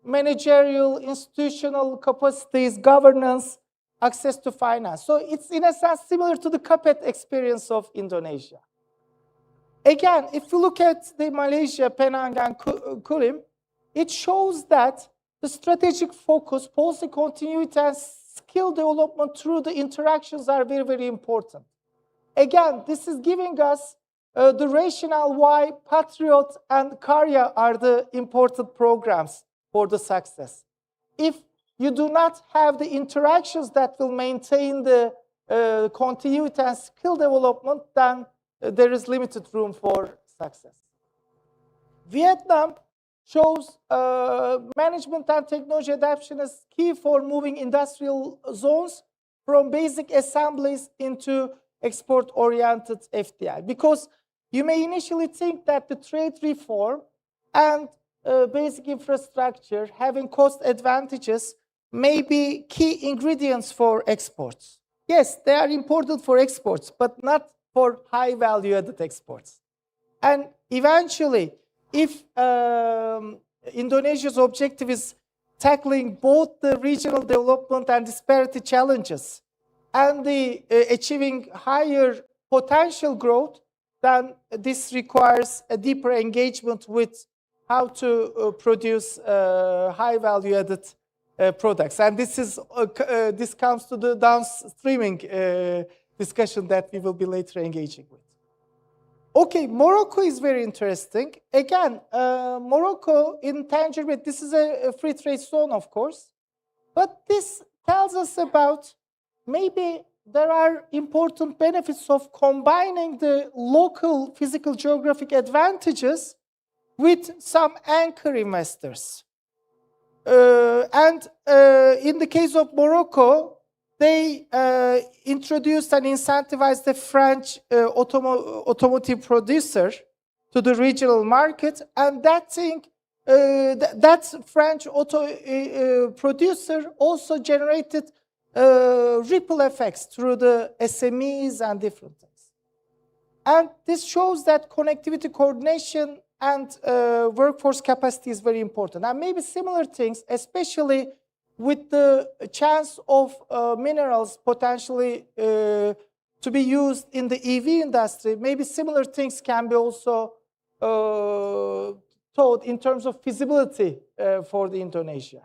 managerial, institutional capacities, governance, access to finance. So it's in a sense similar to the CAPET experience of Indonesia. Again, if you look at the Malaysia, Penang and Kulim, it shows that the strategic focus, policy continuity and skill development through the interactions are very, very important. Again, this is giving us the rationale why Patriot and Karya are the important programs for the success. If you do not have the interactions that will maintain the continuity and skill development, then there is limited room for success. Vietnam shows management and technology adaptation as key for moving industrial zones from basic assemblies into export-oriented FDI. Because you may initially think that the trade reform and basic infrastructure having cost advantages may be key ingredients for exports. Yes, they are important for exports, but not for high value-added exports. And eventually, if Indonesia's objective is tackling both the regional development and disparity challenges and the achieving higher potential growth, then this requires a deeper engagement with how to produce high value-added products. And this comes to the downstreaming discussion that we will be later engaging with. Okay, Morocco is very interesting. Again, Morocco in Tangier, this is a free trade zone, of course, but this tells us about maybe there are important benefits of combining the local physical geographic advantages with some anchor investors. And in the case of Morocco, they introduced and incentivized the French automotive producer to the regional market, and that French auto producer also generated ripple effects through the SMEs and different things. And this shows that connectivity, coordination, and workforce capacity is very important. And maybe similar things, especially with the chance of minerals potentially to be used in the EV industry, maybe similar things can be also taught in terms of feasibility for the Indonesia.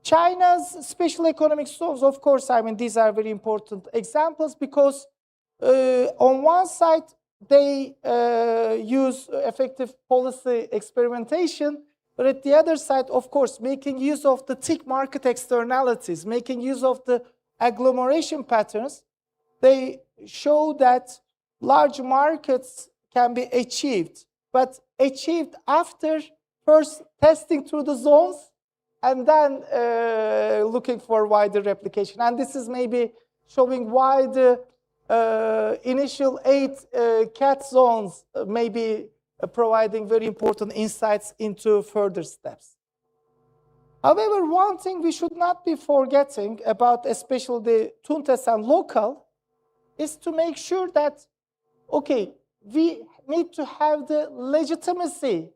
China's special economic zones, of course, I mean, these are very important examples because on one side, they use effective policy experimentation, but at the other side, of course, making use of the thick market externalities, making use of the agglomeration patterns, they show that large markets can be achieved, but achieved after first testing through the zones and then looking for wider replication. And this is maybe showing why the initial 8 CAT zones may be providing very important insights into further steps. However, one thing we should not be forgetting about especially the Tuntes and local is to make sure that, okay, we need to have the legitimacy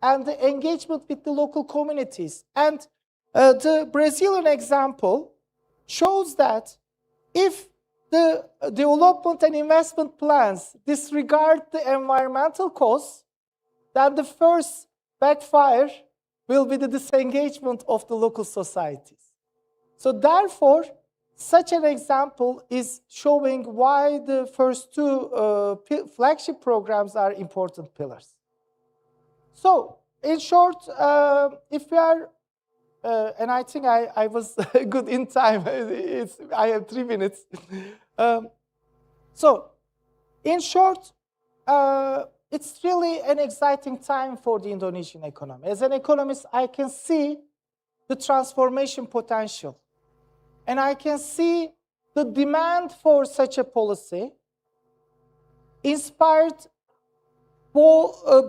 and the engagement with the local communities. And the Brazilian example shows that if the development and investment plans disregard the environmental costs, then the first backfire will be the disengagement of the local societies. So therefore, such an example is showing why the first 2 flagship programs are important pillars. So, in short, if we are, and I think I was good in time, I have 3 minutes. So, in short, it's really an exciting time for the Indonesian economy. As an economist, I can see the transformation potential. And I can see the demand for such a policy inspired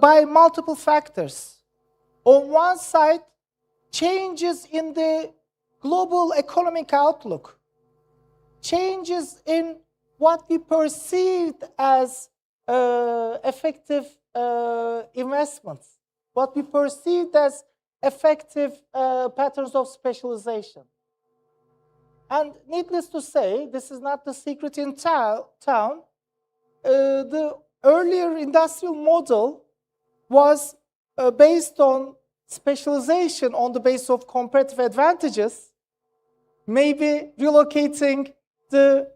by multiple factors. On one side, changes in the global economic outlook, changes in what we perceived as effective investments, what we perceived as effective patterns of specialization. And needless to say, this is not the secret in town. The earlier industrial model was based on specialization on the basis of comparative advantages, maybe relocating the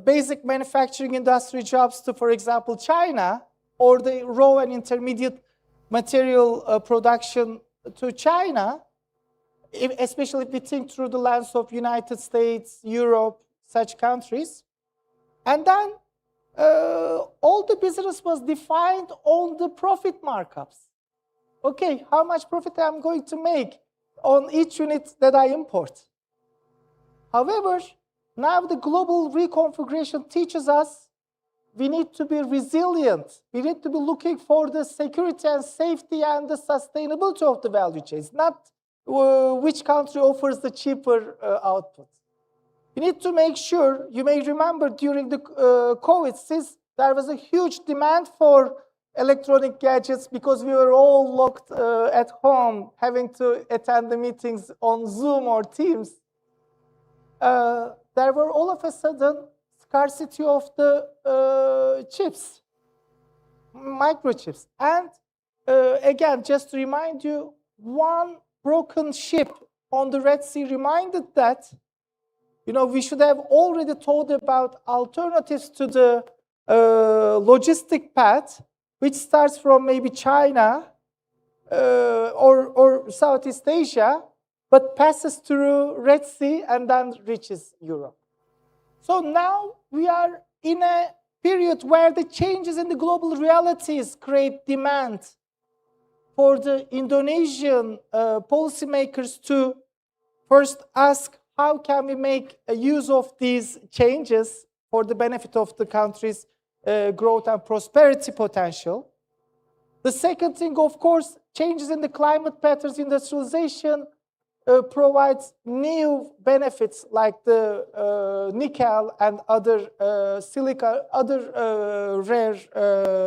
basic manufacturing industry jobs to, for example, China, or the raw and intermediate material production to China, especially if we think through the lens of United States, Europe, such countries. And then all the business was defined on the profit markups. Okay, how much profit I'm going to make on each unit that I import. However, now the global reconfiguration teaches us we need to be resilient. We need to be looking for the security and safety and the sustainability of the value chains, not which country offers the cheaper output. You need to make sure, you may remember during the COVID, since there was a huge demand for electronic gadgets because we were all locked at home, having to attend the meetings on Zoom or Teams. There were all of a sudden scarcity of the chips, microchips. And again, just to remind you, one broken ship on the Red Sea reminded that, you know, we should have already thought about alternatives to the logistic path, which starts from maybe China or Southeast Asia, but passes through Red Sea and then reaches Europe. So now we are in a period where the changes in the global realities create demand for the Indonesian policymakers to first ask, how can we make use of these changes for the benefit of the country's growth and prosperity potential? The second thing, of course, changes in the climate patterns, industrialization provides new benefits like the nickel and other silica, other rare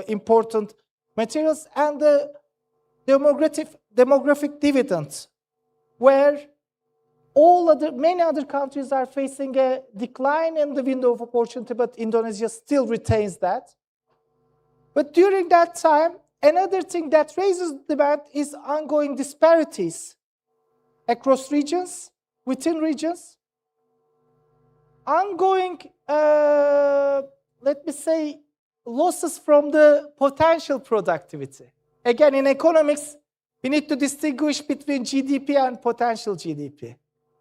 important materials, and the demographic dividends, where Many other countries are facing a decline in the window of opportunity, but Indonesia still retains that. But during that time, another thing that raises demand is ongoing disparities across regions, within regions, ongoing, let me say, losses from the potential productivity. Again, in economics, we need to distinguish between GDP and potential GDP.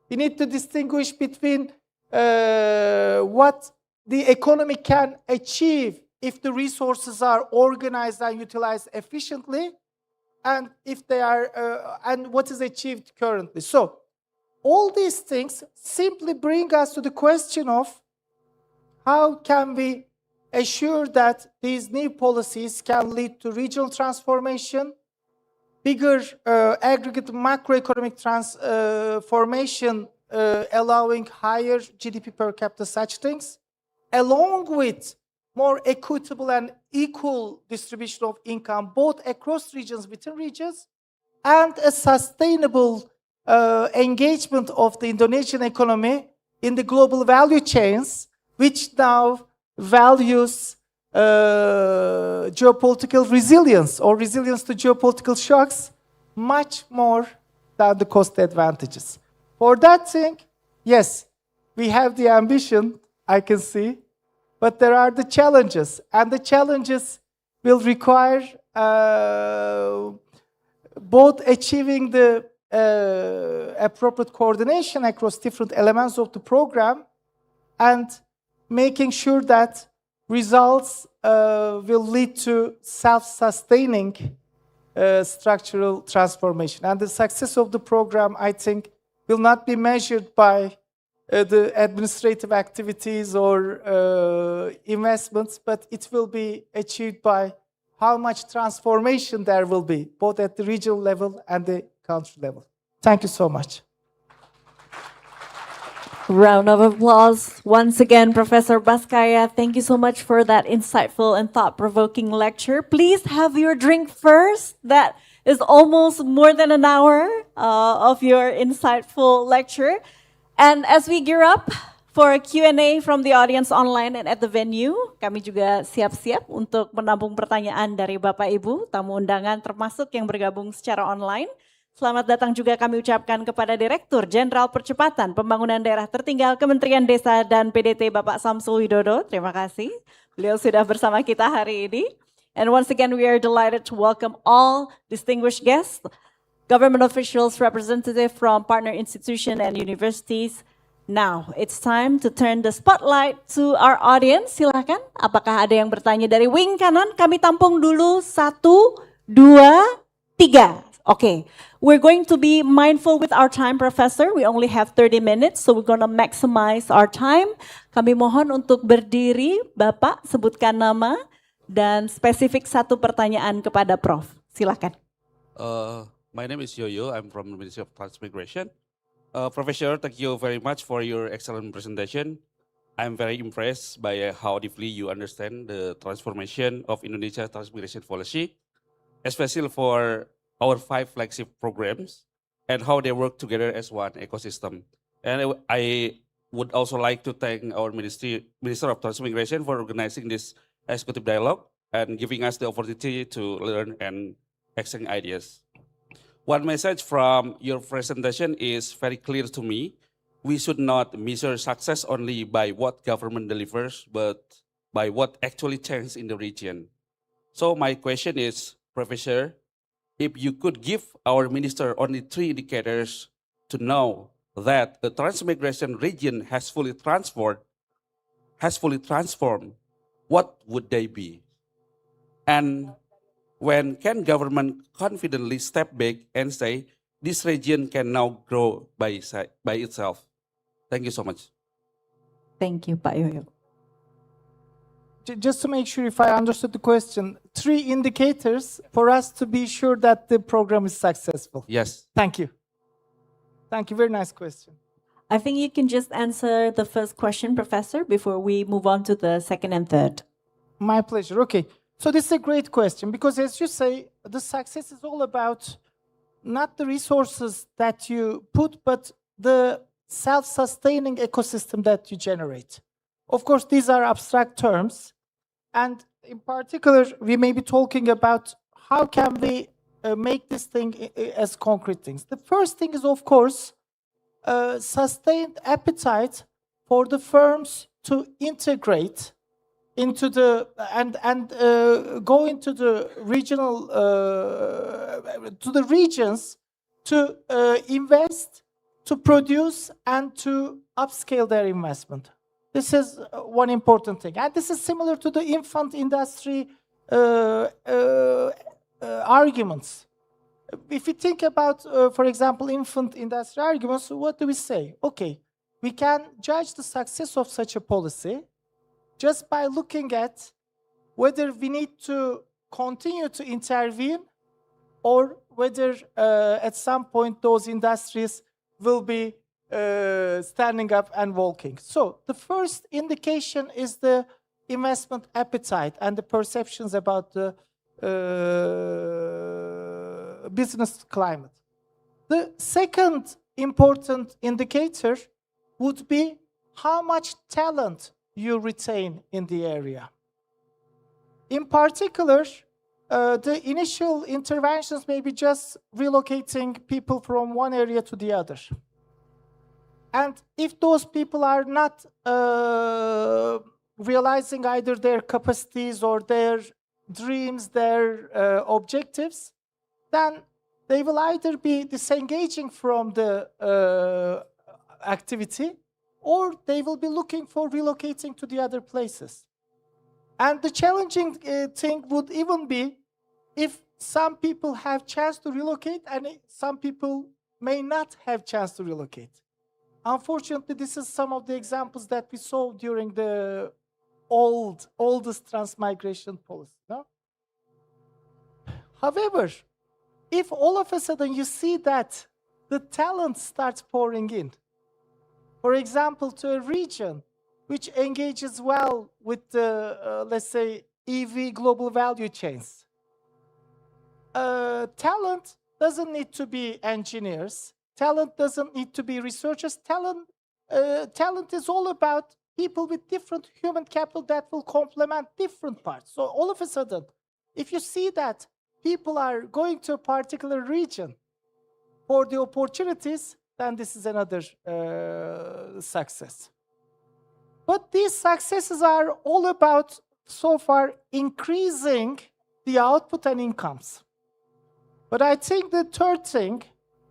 We need to distinguish between what the economy can achieve if the resources are organized and utilized efficiently, and if they are, and what is achieved currently. So, all these things simply bring us to the question of how can we assure that these new policies can lead to regional transformation, bigger aggregate macroeconomic transformation, allowing higher GDP per capita, such things, along with more equitable and equal distribution of income, both across regions, within regions, and a sustainable engagement of the Indonesian economy in the global value chains, which now values geopolitical resilience or resilience to geopolitical shocks much more than the cost advantages. For that thing, yes, we have the ambition, I can see, but there are the challenges, and the challenges will require both achieving the appropriate coordination across different elements of the program and making sure that results will lead to self-sustaining structural transformation. And the success of the program, I think, will not be measured by the administrative activities or investments, but it will be achieved by how much transformation there will be, both at the regional level and the country level. Thank you so much. Round of applause once again, Professor Baskaya. Thank you so much for that insightful and thought-provoking lecture. Please have your drink first. That is almost more than an hour of your insightful lecture. And as we gear up for a Q&A from the audience online and at the venue, kami juga siap-siap untuk menampung pertanyaan dari Bapak Ibu, tamu undangan termasuk yang bergabung secara online. Selamat datang juga kami ucapkan kepada Direktur Jenderal Percepatan Pembangunan Daerah Tertinggal Kementerian Desa dan PDT Bapak Samsul Widodo. Terima kasih. Beliau sudah bersama kita hari ini. And once again, we are delighted to welcome all distinguished guests, government officials, representatives from partner institutions and universities. Now, it's time to turn the spotlight to our audience. Silakan, apakah ada yang bertanya dari wing kanan? Kami tampung dulu 1, 2, 3. Okay, we're going to be mindful with our time, Professor. We only have 30 minutes, so we're going to maximize our time. Kami mohon untuk berdiri, Bapak, sebutkan nama, dan spesifik satu pertanyaan kepada Prof. Silakan. My name is Yoyo, I'm from the Ministry of Transmigration. Professor, thank you very much for your excellent presentation. I'm very impressed by how deeply you understand the transformation of Indonesia's transmigration policy, especially for our 5 flagship programs and how they work together as one ecosystem. And I would also like to thank our Minister of Transmigration for organizing this executive dialogue and giving us the opportunity to learn and exchange ideas. One message from your presentation is very clear to me. We should not measure success only by what government delivers, but by what actually changes in the region. So my question is, Professor, if you could give our minister only 3 indicators to know that the transmigration region has fully transformed, what would they be? And when can government confidently step back and say, this region can now grow by itself? Thank you so much. Thank you, Pak Yoyo. Just to make sure if I understood the question, 3 indicators for us to be sure that the program is successful. Yes. Thank you. Thank you, very nice question. I think you can just answer the first question, Professor, before we move on to the second and third. My pleasure, okay. So this is a great question because as you say, the success is all about not the resources that you put, but the self-sustaining ecosystem that you generate. Of course, these are abstract terms, and in particular, we may be talking about how can we make this thing as concrete things. The first thing is, of course, sustained appetite for the firms to integrate into the and go into the regional to the regions to invest, to produce, and to upscale their investment. This is one important thing, and this is similar to the infant industry arguments. If you think about, for example, infant industry arguments, what do we say? Okay, we can judge the success of such a policy just by looking at whether we need to continue to intervene or whether at some point those industries will be standing up and walking. So the first indication is the investment appetite and the perceptions about the business climate. The second important indicator would be how much talent you retain in the area. In particular, the initial interventions may be just relocating people from one area to the other. And if those people are not realizing either their capacities or their dreams, their objectives, then they will either be disengaging from the activity, or they will be looking for relocating to the other places. And the challenging thing would even be if some people have chance to relocate and some people may not have chance to relocate. Unfortunately, this is some of the examples that we saw during the oldest transmigration policy. No? However, if all of a sudden you see that the talent starts pouring in, for example, to a region which engages well with the, let's say, EV global value chains, talent doesn't need to be engineers. Talent doesn't need to be researchers. Talent is all about people with different human capital that will complement different parts. So all of a sudden, if you see that people are going to a particular region for the opportunities, then this is another success. But these successes are all about, so far, increasing the output and incomes. But I think the third thing,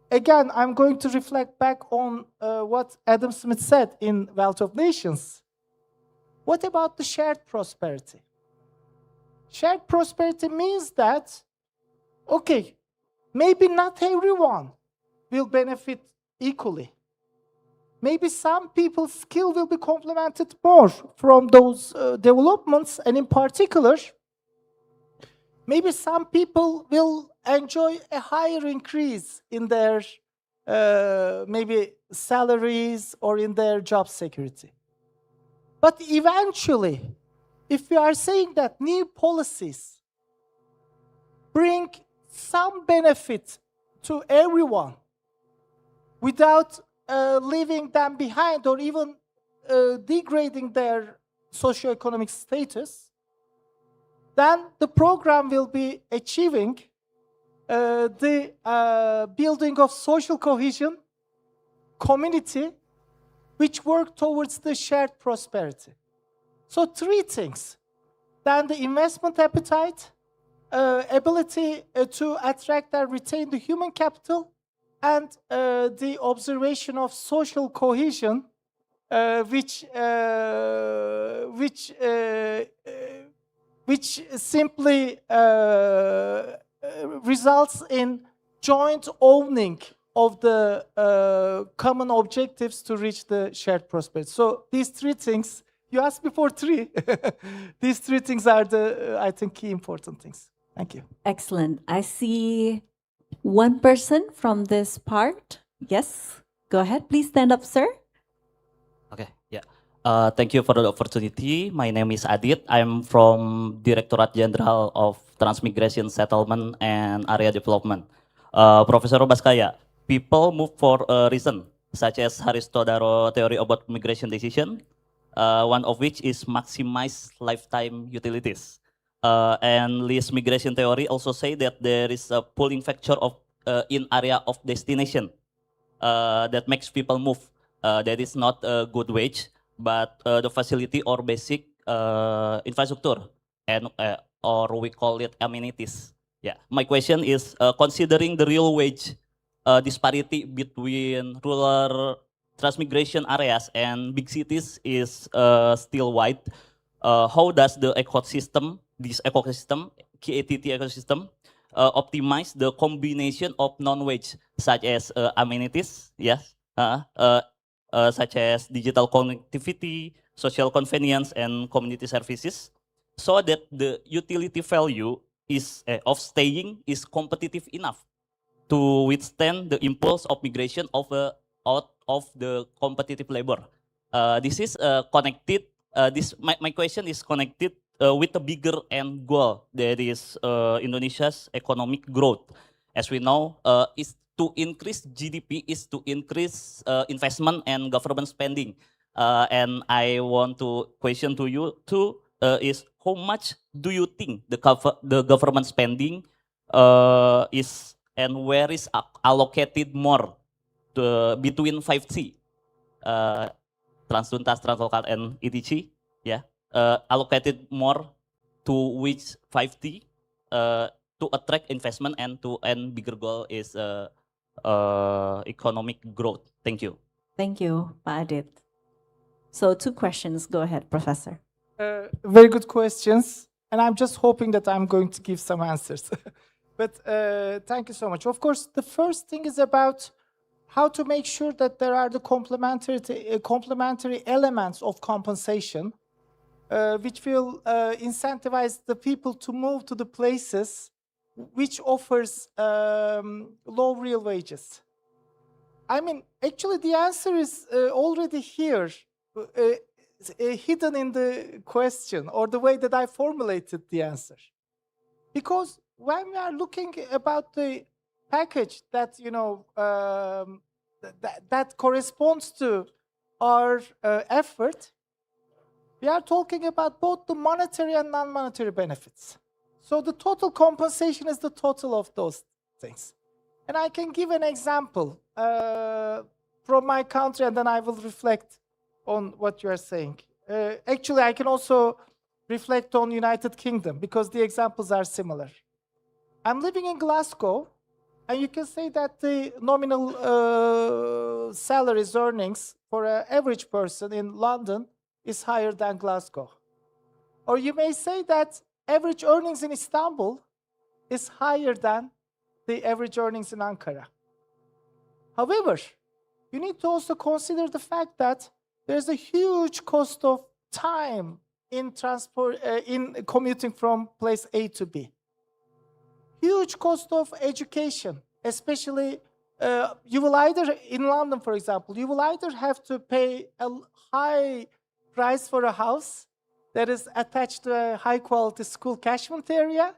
again, I'm going to reflect back on what Adam Smith said in Wealth of Nations. What about the shared prosperity? Shared prosperity means that, okay, maybe not everyone will benefit equally. Maybe some people's skill will be complemented more from those developments, and in particular, maybe some people will enjoy a higher increase in their maybe salaries or in their job security. But eventually, if we are saying that new policies bring some benefit to everyone without leaving them behind or even degrading their socioeconomic status, then the program will be achieving the building of social cohesion, community, which work towards the shared prosperity. So three things. Then the investment appetite, ability to attract and retain the human capital, and the observation of social cohesion, which simply results in joint owning of the common objectives to reach the shared prosperity. So these three things, you asked me for three. These three things are the, I think, key important things. Thank you. Excellent. I see one person from this part. Yes, go ahead. Please stand up, sir. Okay, yeah. Thank you for the opportunity. My name is Adit. I'm from Directorate General of Transmigration Settlement and Area Development. Professor Baskaya, people move for a reason. such as Harris-Todaro theory about migration decision, one of which is maximize lifetime utilities. And Lee's migration theory also say that there is a pulling factor of in area of destination that makes people move. That is not a good wage, but the facility or basic infrastructure, and or we call it amenities. Yeah, my question is, considering the real wage disparity between rural transmigration areas and big cities is still wide, how does the ecosystem, this ecosystem, KATT ecosystem, optimize the combination of non-wage such as amenities, yes, such as digital connectivity, social convenience, and community services, so that the utility value is of staying is competitive enough to withstand the impulse of migration of out of the competitive labor. This is connected. My question is connected with a bigger end goal, that is Indonesia's economic growth. As we know, is to increase GDP, is to increase investment and government spending. And I want to question to you too, is how much do you think the government spending is, and where is allocated more between 5C, Transtuntas, Translokal, and ETC, yeah, allocated more to which 5T to attract investment and to end bigger goal is economic growth. Thank you. Thank you, Pak Adit. So 2 questions. Go ahead, Professor. Very good questions, and I'm just hoping that I'm going to give some answers. But thank you so much. Of course, the first thing is about how to make sure that there are the complementary elements of compensation, which will incentivize the people to move to the places which offers low real wages. I mean, actually, the answer is already here, hidden in the question or the way that I formulated the answer. Because when we are looking about the package that that corresponds to our effort, we are talking about both the monetary and non-monetary benefits. So the total compensation is the total of those things. And I can give an example from my country, and then I will reflect on what you are saying. Actually, I can also reflect on United Kingdom because the examples are similar. I'm living in Glasgow, and you can say that the nominal salaries earnings for an average person in London is higher than Glasgow. Or you may say that average earnings in Istanbul is higher than the average earnings in Ankara. However, you need to also consider the fact that there's a huge cost of time in commuting from place A to B. Huge cost of education, especially you will either, in London, for example, you will either have to pay a high price for a house that is attached to a high-quality school catchment area,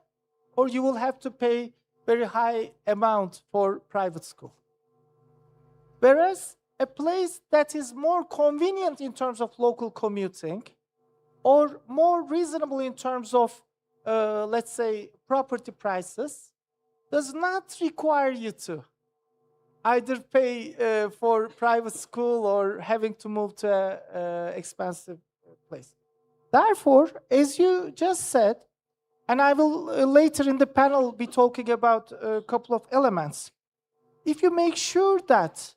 or you will have to pay very high amount for private school. Whereas a place that is more convenient in terms of local commuting, or more reasonable in terms of, let's say, property prices, does not require you to either pay for private school or having to move to an expensive place. Therefore, as you just said, and I will later in the panel be talking about a couple of elements, if you make sure that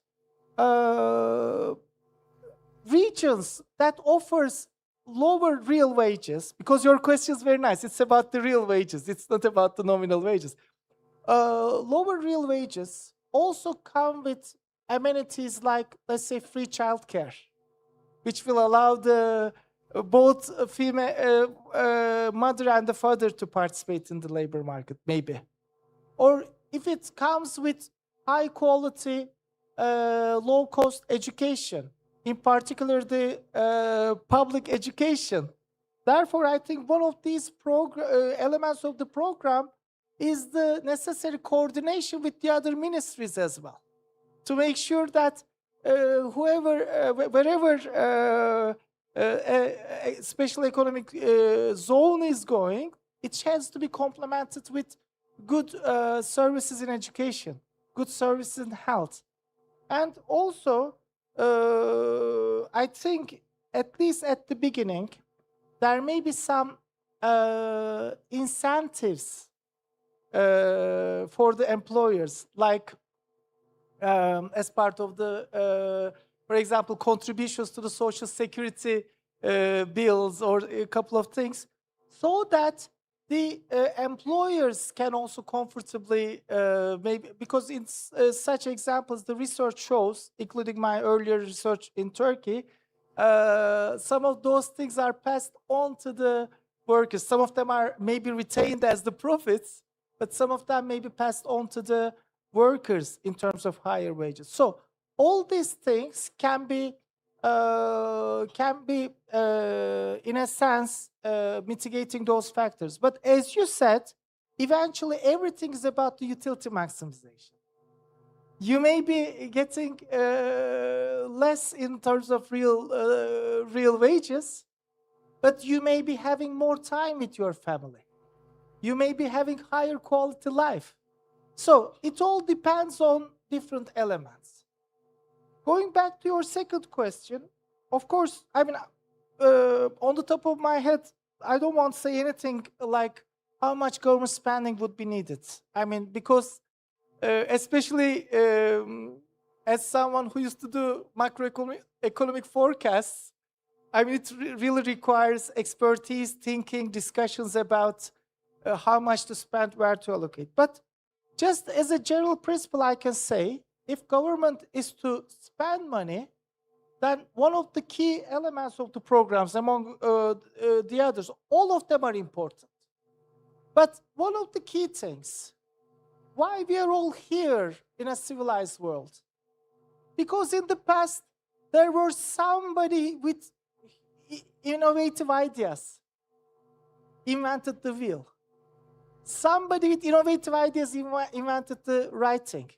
regions that offers lower real wages, because your question is very nice, it's about the real wages, it's not about the nominal wages. Lower real wages also come with amenities like, let's say, free childcare, which will allow the both female mother and the father to participate in the labor market, maybe. Or if it comes with high quality, low cost education, in particular the public education. Therefore, I think one of these elements of the program is the necessary coordination with the other ministries as well, to make sure that wherever a special economic zone is going, it has to be complemented with good services in education, good services in health. And also, I think, at least at the beginning, there may be some incentives for the employers, like as part of the, for example, contributions to the social security bills or a couple of things, so that the employers can also comfortably, maybe, because in such examples, the research shows, including my earlier research in Turkey, some of those things are passed on to the workers. Some of them are maybe retained as the profits, but some of them may be passed on to the workers in terms of higher wages. So all these things can be in a sense, mitigating those factors. But as you said, eventually everything is about the utility maximization. You may be getting less in terms of real wages, but you may be having more time with your family. You may be having higher quality life. So it all depends on different elements. Going back to your second question, of course, I mean, on the top of my head, I don't want to say anything like how much government spending would be needed. I mean, because especially as someone who used to do macroeconomic forecasts, I mean, it really requires expertise, thinking, discussions about how much to spend, where to allocate. But just as a general principle, I can say, if government is to spend money, then one of the key elements of the programs, among the others, all of them are important. But one of the key things, why we are all here in a civilized world, because in the past, there was somebody with innovative ideas, invented the wheel. Somebody with innovative ideas invented the writing.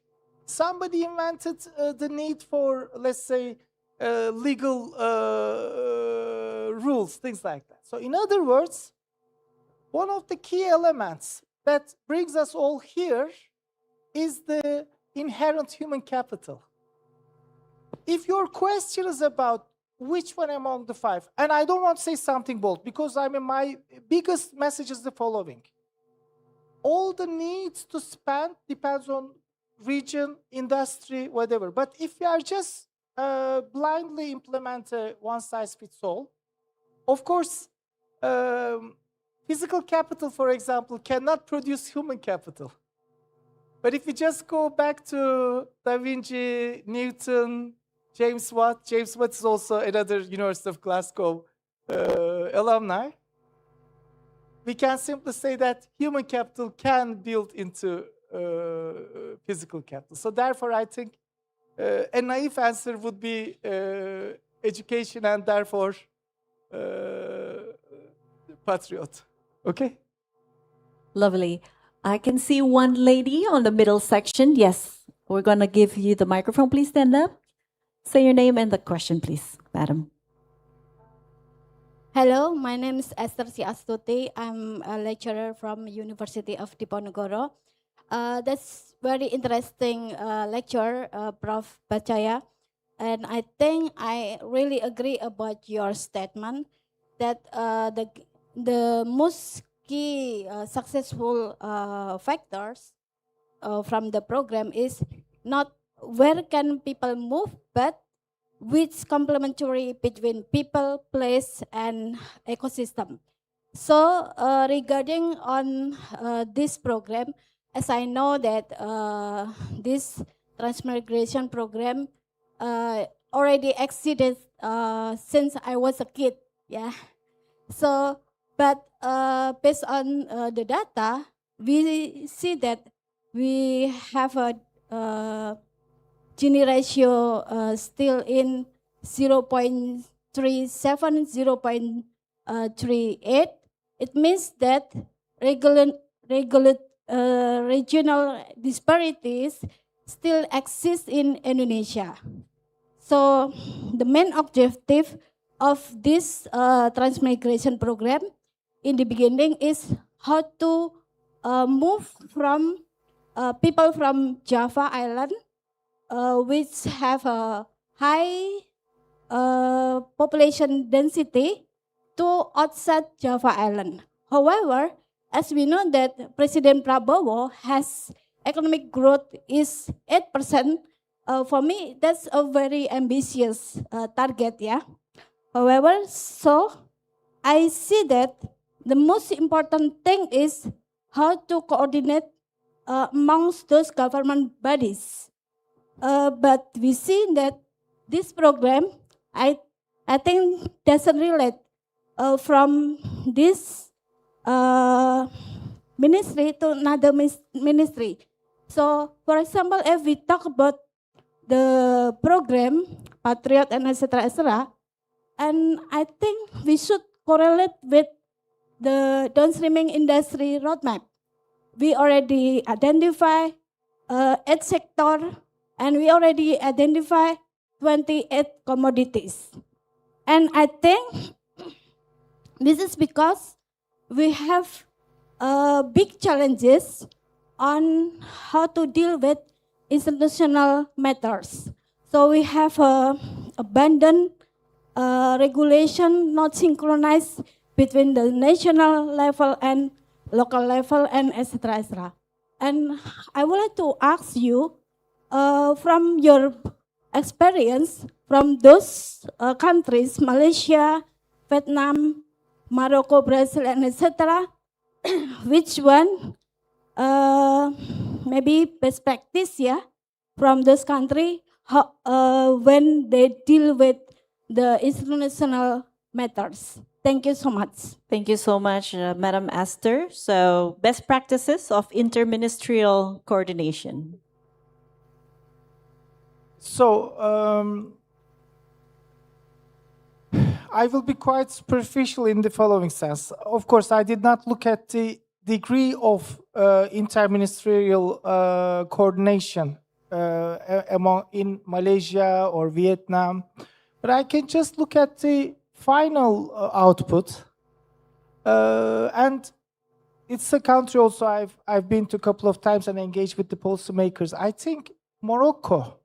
Somebody invented the need for, let's say, legal rules, things like that. So in other words, one of the key elements that brings us all here is the inherent human capital. If your question is about which one among the five, and I don't want to say something bold, because I mean, my biggest message is the following. All the needs to spend depends on region, industry, whatever. But if you are just blindly implement a one-size-fits-all, of course, physical capital, for example, cannot produce human capital. But if you just go back to Da Vinci, Newton, James Watt is also another University of Glasgow alumni, we can simply say that human capital can build into physical capital. So therefore, I think a naive answer would be education and therefore patriot. Okay? Lovely. I can see one lady on the middle section. Yes, we're going to give you the microphone. Please stand up. Say your name and the question, please, madam. Hello, my name is Esther Siastuti. I'm a lecturer from University of Diponegoro. That's very interesting lecture, Prof. Bachaya. And I think I really agree about your statement that the most key successful factors from the program is not where can people move, but which complementary between people, place, and ecosystem. So regarding on this program, as I know that this Transmigration program already existed since I was a kid, yeah. So, but based on the data, we see that we have a Gini ratio still in 0.37, 0.38. It means that regional disparities still exist in Indonesia. So the main objective of this transmigration program in the beginning is how to move from people from Java Island, which have a high population density, to outside Java Island. However, as we know that President Prabowo has economic growth is 8%, for me that's a very ambitious target, yeah. However, so I see that the most important thing is how to coordinate amongst those government bodies. But we see that this program, I think doesn't relate from this ministry to another ministry. So, for example, if we talk about the program, Patriot and etc., and I think we should correlate with the downstreaming industry roadmap. We already identify 8 sector, and we already identify 28 commodities. And I think this is because we have big challenges on how to deal with institutional matters. So we have abandoned regulation not synchronized between the national level and local level and etc. etc. And I would like to ask you, from your experience from those countries, Malaysia, Vietnam, Morocco, Brazil, and etc., which one maybe best practice, yeah, from those countries when they deal with the international matters? Thank you so much. Thank you so much, Madam Esther. So, best practices of interministerial coordination. So, I will be quite superficial in the following sense. Of course, I did not look at the degree of interministerial coordination in Malaysia or Vietnam, but I can just look at the final output. And it's a country also I've been to a couple of times and engaged with the policymakers. I think Morocco,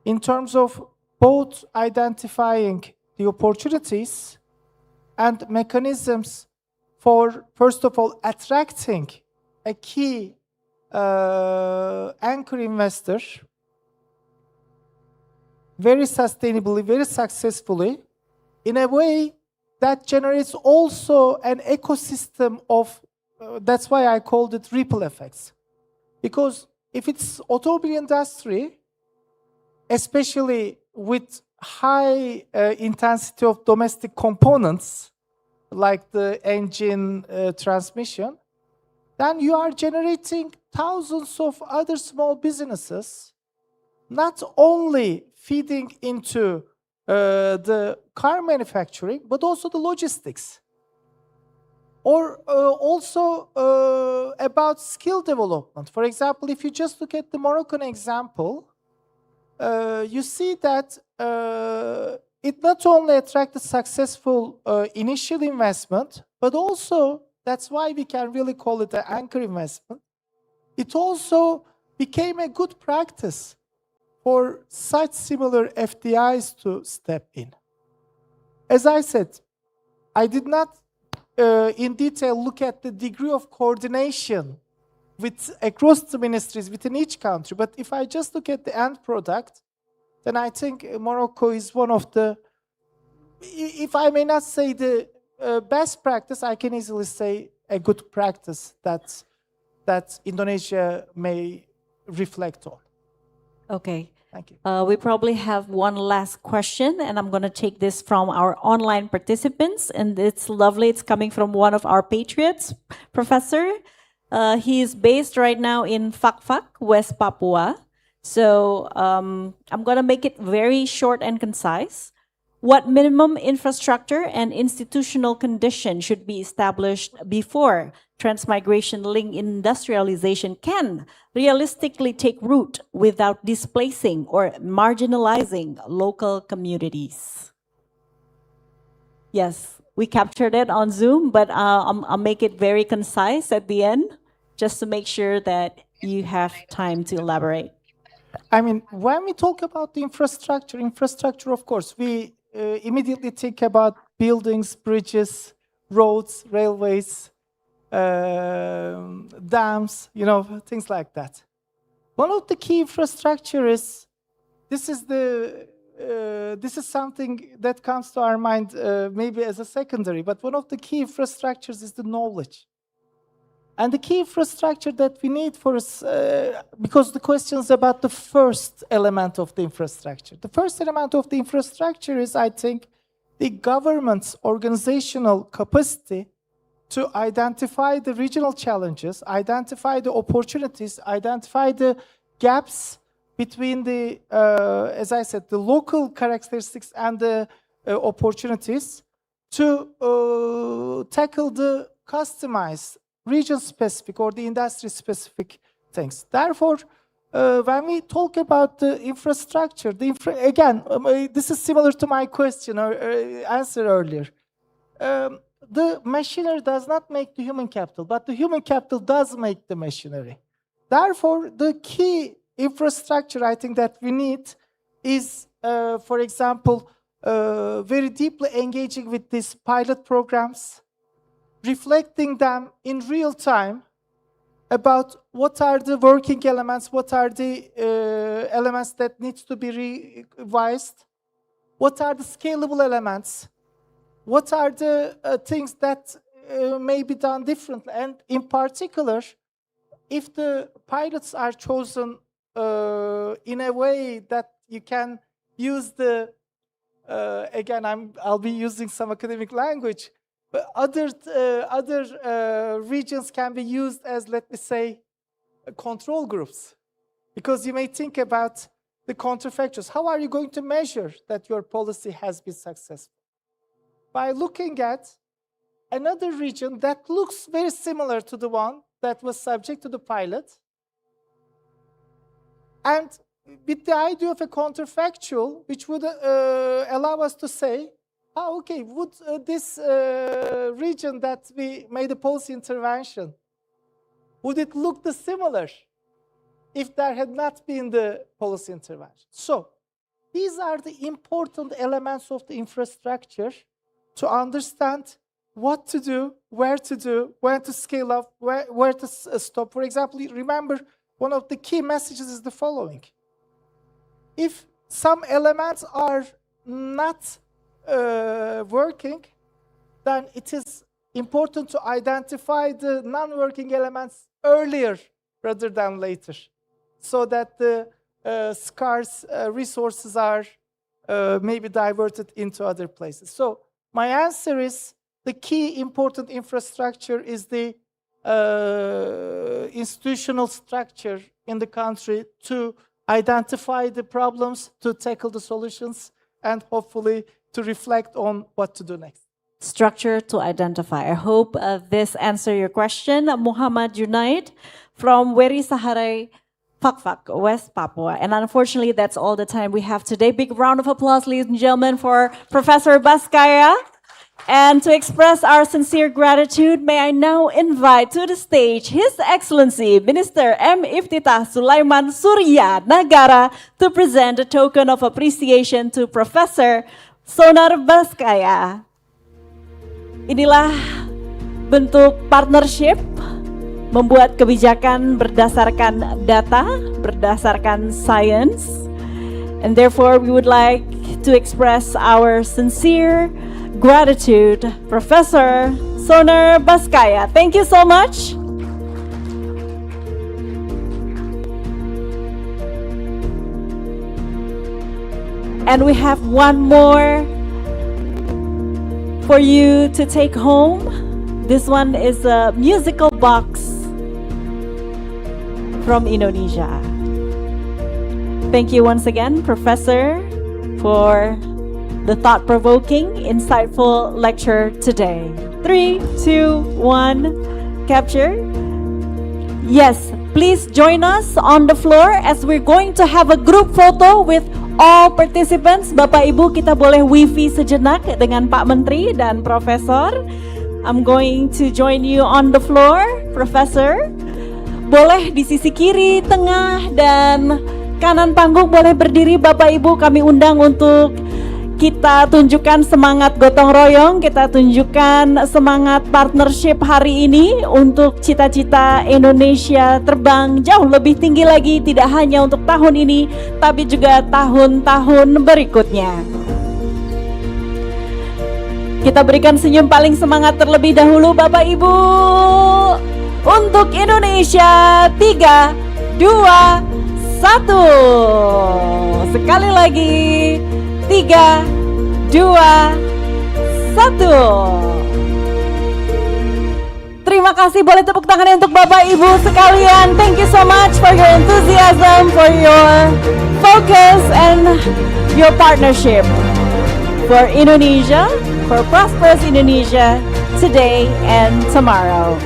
in terms of both identifying the opportunities and mechanisms for, first of all, attracting a key anchor investor very sustainably, very successfully, in a way that generates also an ecosystem of, that's why I called it ripple effects. Because if it's automobile industry, especially with high intensity of domestic components, like the engine transmission, then you are generating thousands of other small businesses, not only feeding into the car manufacturing, but also the logistics. Or also about skill development. For example, if you just look at the Moroccan example, you see that it not only attracted successful initial investment, but also, that's why we can really call it an anchor investment, it also became a good practice for such similar FDIs to step in. As I said, I did not in detail look at the degree of coordination across the ministries within each country, but if I just look at the end product, then I think Morocco is one of the, if I may not say the best practice, I can easily say a good practice that Indonesia may reflect on. Okay. Thank you. We probably have one last question, and I'm going to take this from our online participants. And it's lovely. It's coming from one of our patriots, Professor. He is based right now in Fakfak, West Papua. So I'm going to make it very short and concise. What minimum infrastructure and institutional conditions should be established before transmigration linked industrialization can realistically take root without displacing or marginalizing local communities? Yes, we captured it on Zoom, but I'll make it very concise at the end, just to make sure that you have time to elaborate. I mean, when we talk about the infrastructure, of course, we immediately think about buildings, bridges, roads, railways, dams, things like that. One of the key infrastructure is, this is something that comes to our mind maybe as a secondary, but one of the key infrastructures is the knowledge. And the key infrastructure that we need for us, because the question is about the first element of the infrastructure. The first element of the infrastructure is, I think, the government's organizational capacity to identify the regional challenges, identify the opportunities, identify the gaps between the, as I said, the local characteristics and the opportunities to tackle the customized region-specific or the industry-specific things. Therefore, when we talk about the infrastructure, again, this is similar to my question or answer earlier. The machinery does not make the human capital, but the human capital does make the machinery. Therefore, the key infrastructure I think that we need is, for example, very deeply engaging with these pilot programs, reflecting them in real time about what are the working elements, what are the elements that need to be revised, what are the scalable elements, what are the things that may be done differently. And in particular, if the pilots are chosen in a way that you can use the, again, I'll be using some academic language, but other regions can be used as, let me say, control groups. Because you may think about the counterfactuals. How are you going to measure that your policy has been successful? By looking at another region that looks very similar to the one that was subject to the pilot, and with the idea of a counterfactual, which would allow us to say, okay, would this region that we made a policy intervention, would it look similar if there had not been the policy intervention? So these are the important elements of the infrastructure to understand what to do, when to scale up, where to stop. For example, remember, one of the key messages is the following. If some elements are not working, then it is important to identify the non-working elements earlier rather than later, so that the scarce resources are maybe diverted into other places. So my answer is the key important infrastructure is the institutional structure in the country to identify the problems, to tackle the solutions, and hopefully to reflect on what to do next. Structure to identify. I hope this answers your question. Muhammad Junaid from Weri Saharai, Fakfak, West Papua. And unfortunately, that's all the time we have today. Big round of applause, ladies and gentlemen, for Professor Baskaya. And to express our sincere gratitude, may I now invite to the stage His Excellency Minister M. Iftitah Sulaiman Surya Nagara to present a token of appreciation to Professor Sonar Baskaya. Inilah bentuk partnership membuat kebijakan berdasarkan data, berdasarkan science. And therefore we would like to express our sincere gratitude, Professor Sonar Baskaya. Thank you so much. And we have one more for you to take home. This one is a musical box from Indonesia. Thank you once again, Professor, for the thought-provoking, insightful lecture today. 3, 2, 1, capture. Yes, please join us on the floor as we're going to have a group photo with all participants. Bapak Ibu, kita boleh wifi sejenak dengan Pak Menteri dan Profesor. I'm going to join you on the floor, Professor. Boleh di sisi kiri, tengah, dan kanan panggung boleh berdiri. Bapak Ibu, kami undang untuk kita tunjukkan semangat gotong royong, kita tunjukkan semangat partnership hari ini untuk cita-cita Indonesia terbang jauh lebih tinggi lagi, tidak hanya untuk tahun ini, tapi juga tahun-tahun berikutnya. Kita berikan senyum paling semangat terlebih dahulu Bapak Ibu. Untuk Indonesia, 3, 2, 1. Sekali lagi. 3, 2, 1. Terima kasih, boleh tepuk tangannya untuk Bapak Ibu sekalian. Thank you so much for your enthusiasm, for your focus and your partnership for Indonesia, for prosperous Indonesia today and tomorrow.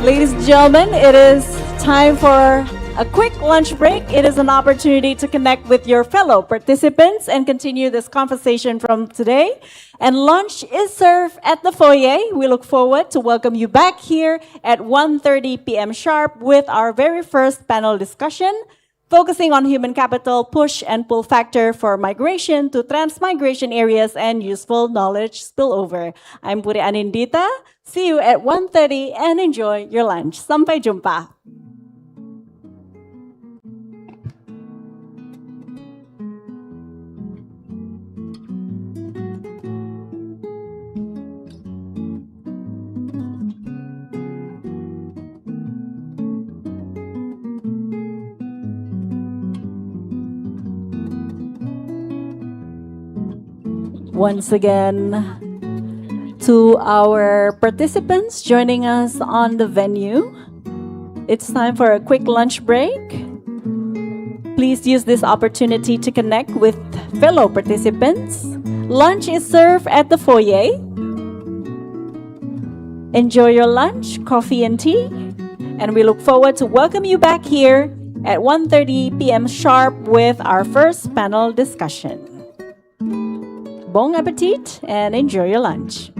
Ladies and gentlemen, it is time for a quick lunch break. It is an opportunity to connect with your fellow participants and continue this conversation from today. And lunch is served at the foyer. We look forward to welcome you back here at 1:30 p.m. sharp with our very first panel discussion, focusing on human capital push and pull factor for migration to transmigration areas and useful knowledge spillover. I'm Puri Anindita. See you at 1:30 and enjoy your lunch. Sampai jumpa. Once again, to our participants joining us on the venue, it's time for a quick lunch break. Please use this opportunity to connect with fellow participants. Lunch is served at the foyer. Enjoy your lunch, coffee and tea, and we look forward to welcome you back here at 1:30 p.m. sharp with our first panel discussion. Bon appetit and enjoy your lunch.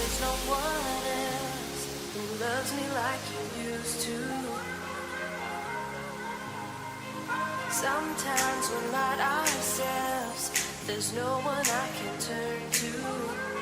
There's no one else who loves me like you used to. Sometimes we're not ourselves. There's no one I can turn to.